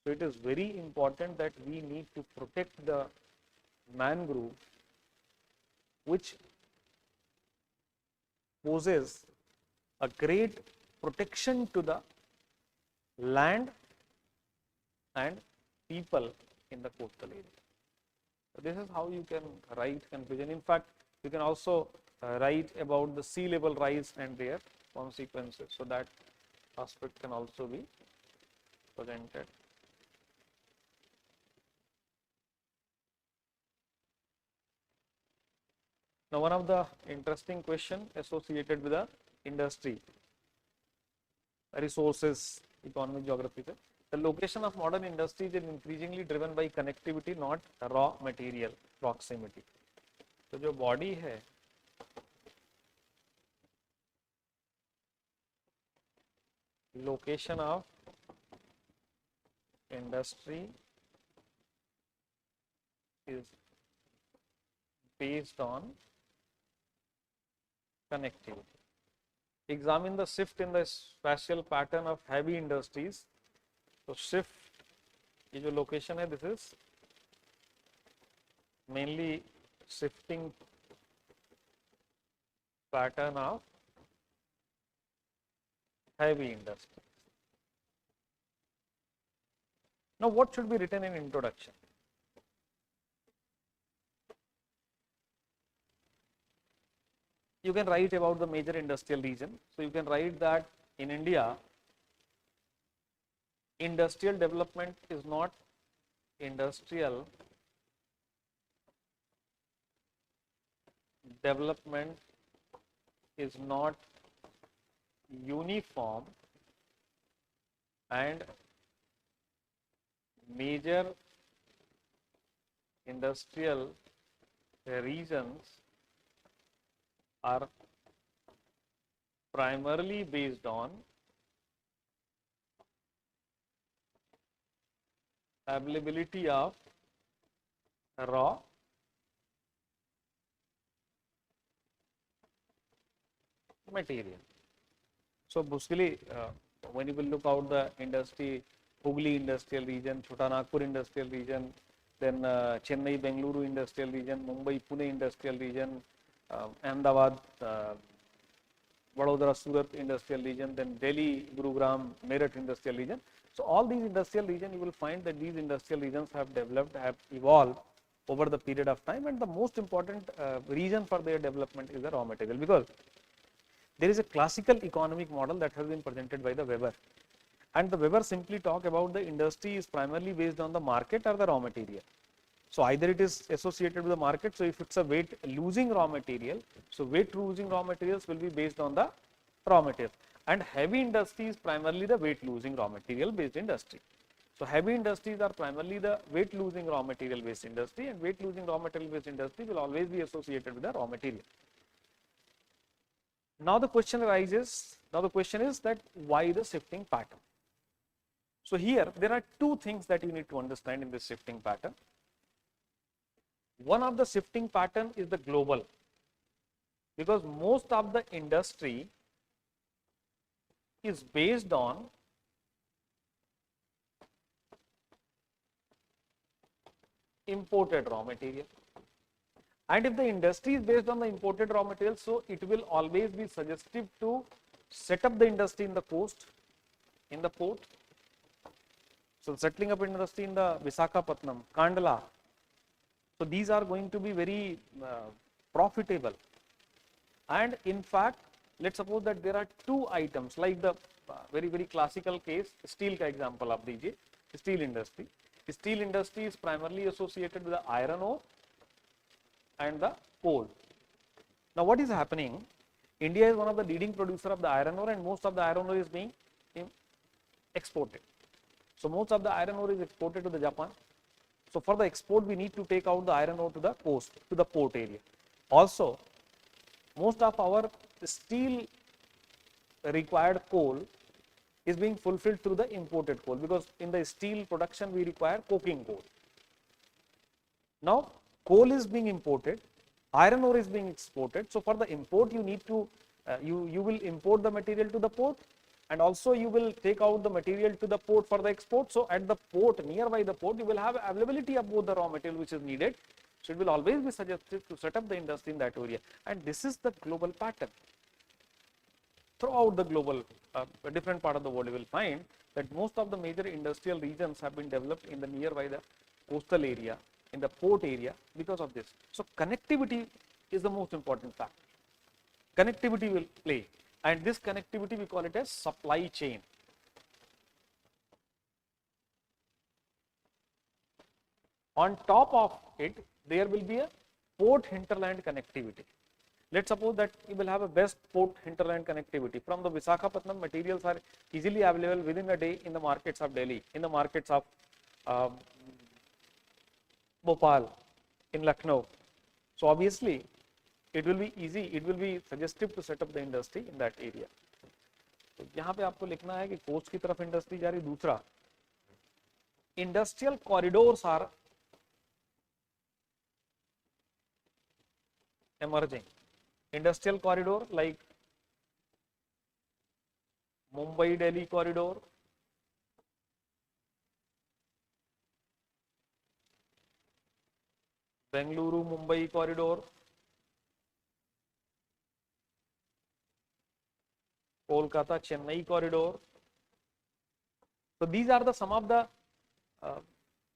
so it is very important that we need to protect the mangrove, which poses a great protection to the land and people in the coastal area. This is how you can write confusion. In fact, you can also write about the sea level rise and their consequences. So that aspect can also be presented. Now, one of the interesting question associated with the industry, resources, economic geography. The location of modern industries is increasingly driven by connectivity, not raw material proximity. तो जो body है, location of industry is based on connectivity. Examine the shift in the spatial pattern of heavy industries. So shift, ये जो location है, this is mainly shifting pattern of heavy industries. Now, what should be written in introduction? You can write about the major industrial region. So, you can write that in India, industrial development is not industrial development is not uniform, and major industrial regions are primarily based on availability of raw material. So basically, when you will look out the industry, Hooghly industrial region, Chota Nagpur industrial region, then Chennai Bengaluru industrial region, Mumbai Pune industrial region, Ahmedabad, Vadodara Surat industrial region, then Delhi Gurugram Meerut industrial region. So all these industrial regions, you will find that these industrial regions have developed, have evolved over the period of time, and the most important reason for their development is the raw material, because there is a classical economic model that has been presented by the Weber, and the Weber simply talk about the industry is primarily based on the market or the raw material. So either it is associated with the market. So if it's a weight losing raw material, so weight losing raw materials will be based on the raw material, and heavy industry is primarily the weight losing raw material based industry. So heavy industries are primarily the weight losing raw material based industry, and weight losing raw material based industry will always be associated with the raw material. Now the question arises, now the question is that why the shifting pattern? So here there are two things that you need to understand in this shifting pattern. One of the shifting pattern is the global, because most of the industry is based on imported raw material. And if the industry is based on the imported raw material, so it will always be suggestive to set up the industry in the coast, in the port. So settling up industry in the Visakhapatnam, Kandla. So these are going to be very profitable. And in fact, let's suppose that there are two items, like the very classical case, steel ka example आप दीजिए, steel industry. Steel industry is primarily associated with the iron ore and the coal. Now what is happening? India is one of the leading producer of the iron ore, and most of the iron ore is being exported. So most of the iron ore is exported to the Japan. So for the export, we need to take out the iron ore to the coast, to the port area. Also, most of our steel required coal is being fulfilled through the imported coal, because in the steel production we require coking coal. Now coal is being imported, iron ore is being exported. So for the import, you need to you will import the material to the port, and also you will take out the material to the port for the export. So at the port, nearby the port, you will have availability of both the raw material which is needed. So it will always be suggested to set up the industry in that area, and this is the global pattern. Throughout the global different part of the world, you will find that most of the major industrial regions have been developed in the nearby the coastal area, in the port area because of this. So connectivity is the most important factor. Connectivity will play, and this connectivity we call it as supply chain. On top of it, there will be a port hinterland connectivity. Let's suppose that you will have a best port hinterland connectivity. From the Visakhapatnam, materials are easily available within a day in the markets of Delhi, in the markets of Bhopal, in Lucknow. So obviously, it will be easy, it will be suggestive to set up the industry in that area. तो यहाँ पे आपको लिखना है कि coast की तरफ industry जा रही. दूसरा, industrial corridors are emerging. Industrial corridor like Mumbai-Delhi corridor, Bengaluru-Mumbai corridor, Kolkata-Chennai corridor. So these are the some of the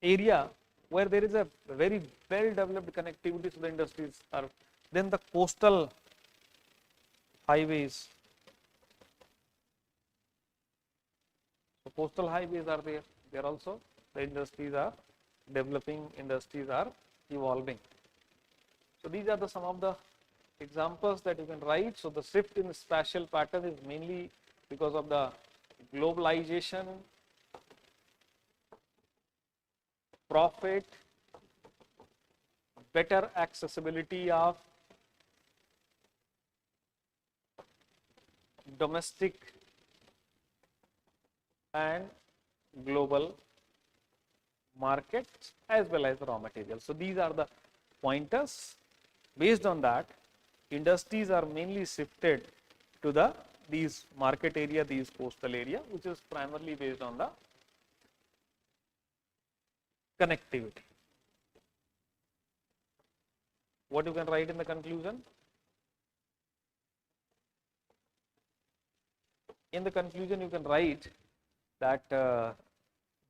area where there is a very well developed connectivity to the industries. Then the coastal highways. So coastal highways are there. There also the industries are developing, industries are evolving. So these are the some of the examples that you can write. So the shift in spatial pattern is mainly because of the globalization, profit, better accessibility of domestic and global markets as well as raw materials. So these are the pointers. Based on that, industries are mainly shifted to these market area, these coastal area, which is primarily based on the connectivity. What you can write in the conclusion? In the conclusion, you can write that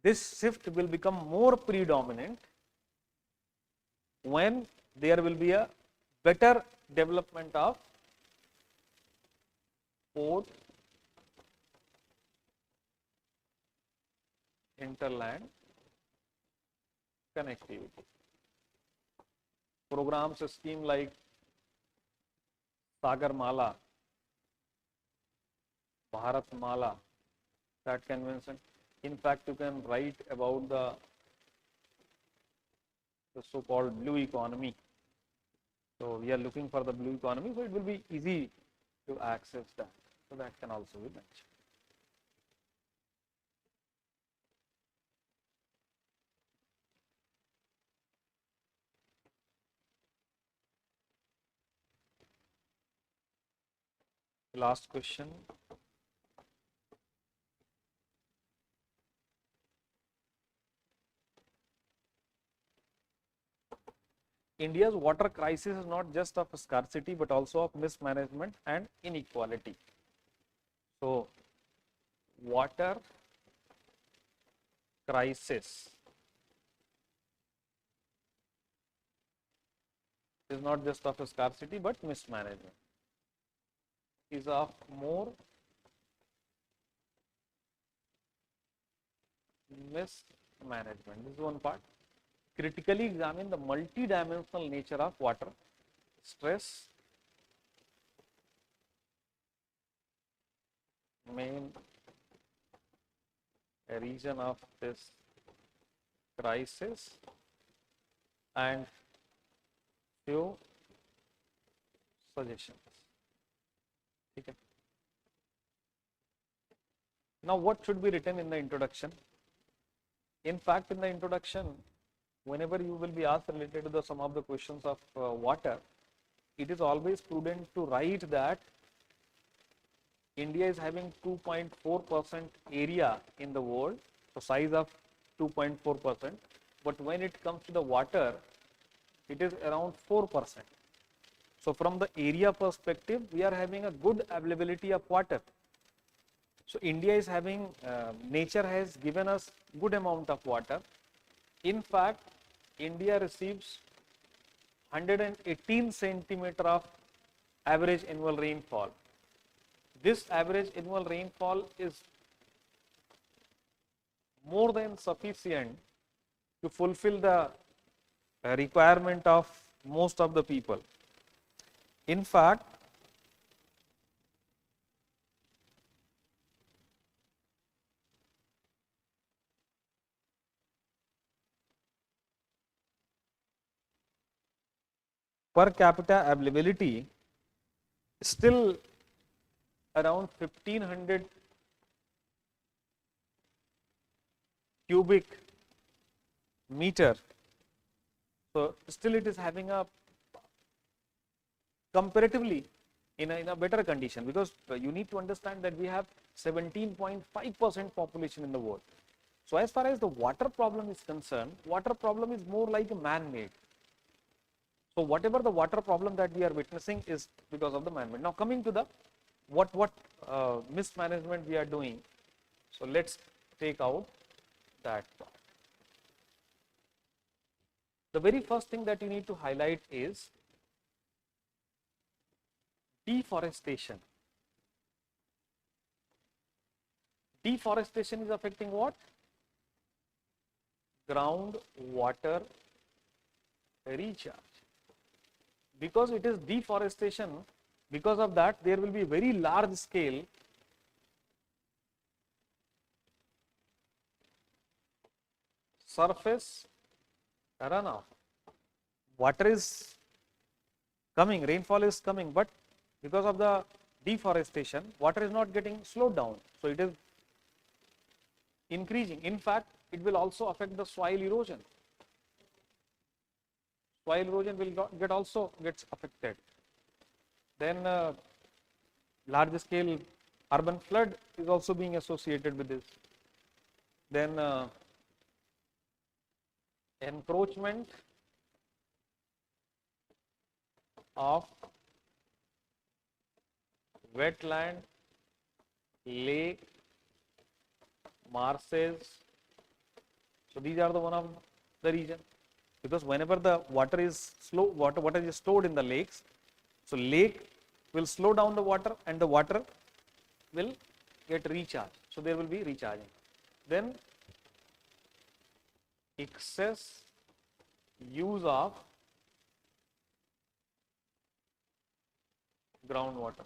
this shift will become more predominant when there will be a better development of port hinterland connectivity. Programs, a scheme like Sagar Mala, Bharat Mala, that convention. In fact, you can write about the so-called blue economy. So we are looking for the blue economy, so it will be easy to access that. So that can also be mentioned. Last question. India's water crisis is not just of scarcity but also of mismanagement and inequality. So, water crisis is not just of scarcity but mismanagement, is of more mismanagement. This is one part. Critically examine the multi-dimensional nature of water, stress, main reason of this crisis, and few suggestions. Okay. Now, what should be written in the introduction? In fact, in the introduction, whenever you will be asked related to some of the questions of water, it is always prudent to write that India is having 2.4% area in the world, the size of 2.4%, but when it comes to the water, it is around 4%. So from the area perspective, we are having a good availability of water. So India is having, nature has given us good amount of water. In fact, India receives 118 centimeter of average annual rainfall. This average annual rainfall is more than sufficient to fulfill the requirement of most of the people. In fact, per capita availability still around 1500 cubic meter. So still it is having a comparatively in a better condition, because you need to understand that we have 17.5% population in the world. So as far as the water problem is concerned, water problem is more like a man-made. So whatever the water problem that we are witnessing is because of the man-made. Now coming to the what mismanagement we are doing. So let's take out that part. The very first thing that you need to highlight is deforestation. Deforestation is affecting what? Groundwater recharge. Because it is deforestation, because of that there will be very large scale surface runoff. Water is coming, rainfall is coming, but because of the deforestation, water is not getting slowed down. So it is increasing. In fact, it will also affect the soil erosion. Soil erosion will also gets affected. Then large scale urban flood is also being associated with this. Then encroachment of wetland, lake, marshes. So these are the one of the reason, because whenever the water is water is stored in the lakes, so lake will slow down the water and the water will get recharged. So there will be recharging. Then excess use of groundwater.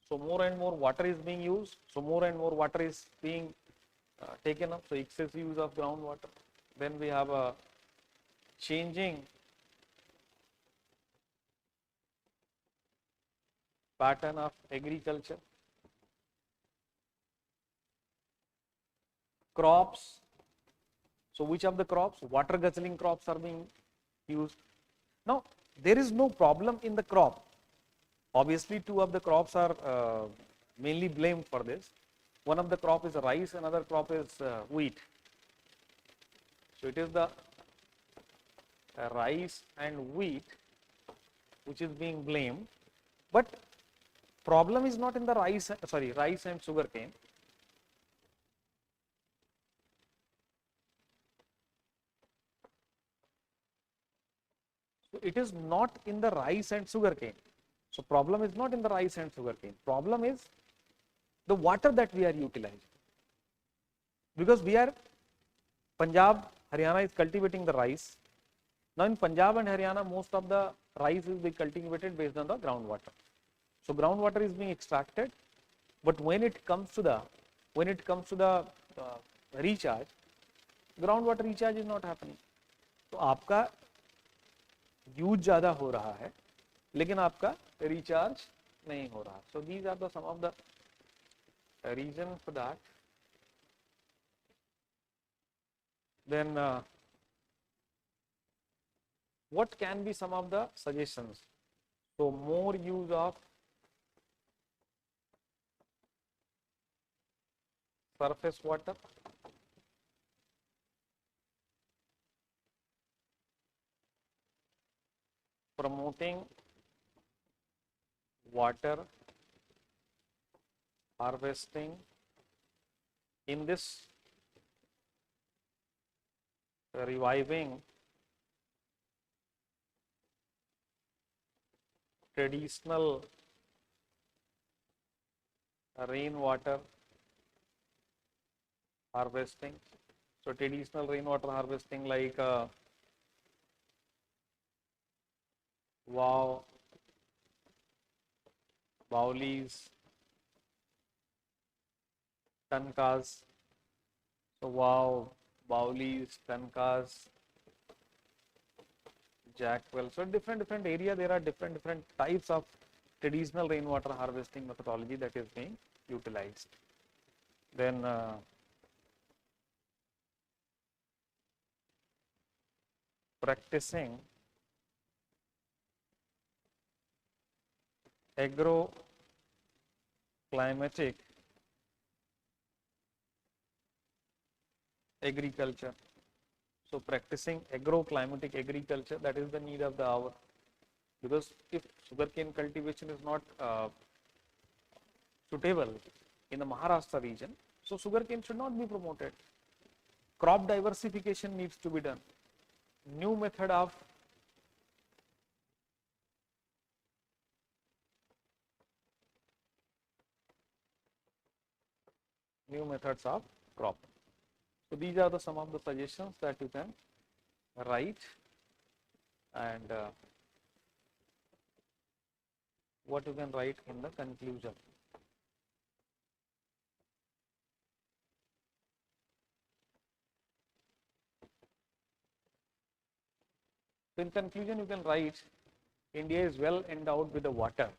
So more and more water is being used. So more and more water is being taken up. So excess use of groundwater. Then we have a changing pattern of agriculture. Crops. So which of the crops? Water guzzling crops are being used. Now there is no problem in the crop. Obviously two of the crops are mainly blamed for this. One of the crop is rice, another crop is wheat. So it is the rice and wheat which is being blamed, but problem is not in the rice and sugarcane. So it is not in the rice and sugarcane. So problem is not in the rice and sugarcane. Problem is the water that we are utilizing. Because we are, Punjab, Haryana is cultivating the rice. Now in Punjab and Haryana, most of the rice is being cultivated based on the groundwater. So groundwater is being extracted, but when it comes to the recharge, groundwater recharge is not happening. तो आपका use ज़्यादा हो रहा है, लेकिन आपका recharge नहीं हो रहा. So these are the some of the reason for that. Then what can be some of the suggestions? So more use of surface water, promoting water harvesting. In this reviving traditional rainwater harvesting. So traditional rainwater harvesting like wow, Bowlies, Tankas. So wow, Bowlies, Tankas, Jackwell. So different area there are different types of traditional rainwater harvesting methodology that is being utilized. Then practicing agroclimatic agriculture. So practicing agroclimatic agriculture, that is the need of the hour, because if sugarcane cultivation is not suitable in the Maharashtra region, so sugarcane should not be promoted. Crop diversification needs to be done. New method of new methods of crop. So these are the some of the suggestions that you can write, and what you can write in the conclusion. So in conclusion, you can write, India is well endowed with the water.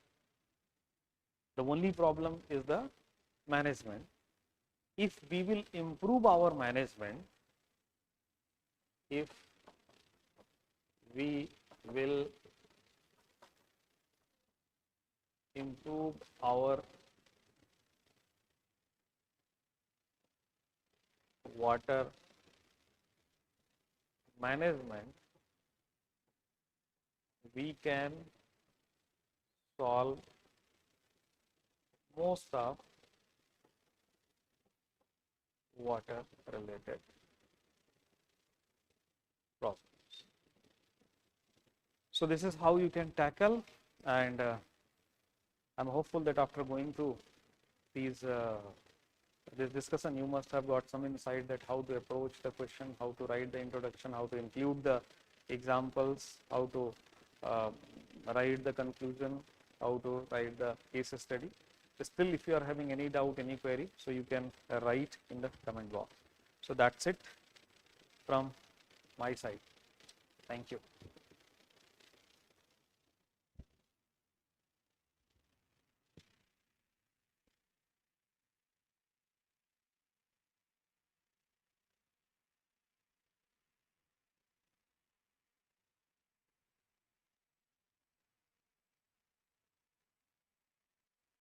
The only problem is the management. If we will improve our management, if we will improve our water management, we can solve most of water related problems. So this is how you can tackle, and I'm hopeful that after going through these this discussion, you must have got some insight that how to approach the question, how to write the introduction, how to include the examples, how to write the conclusion, how to write the case study. Still, if you are having any doubt, any query, so you can write in the comment box. So that's it from my side. Thank you.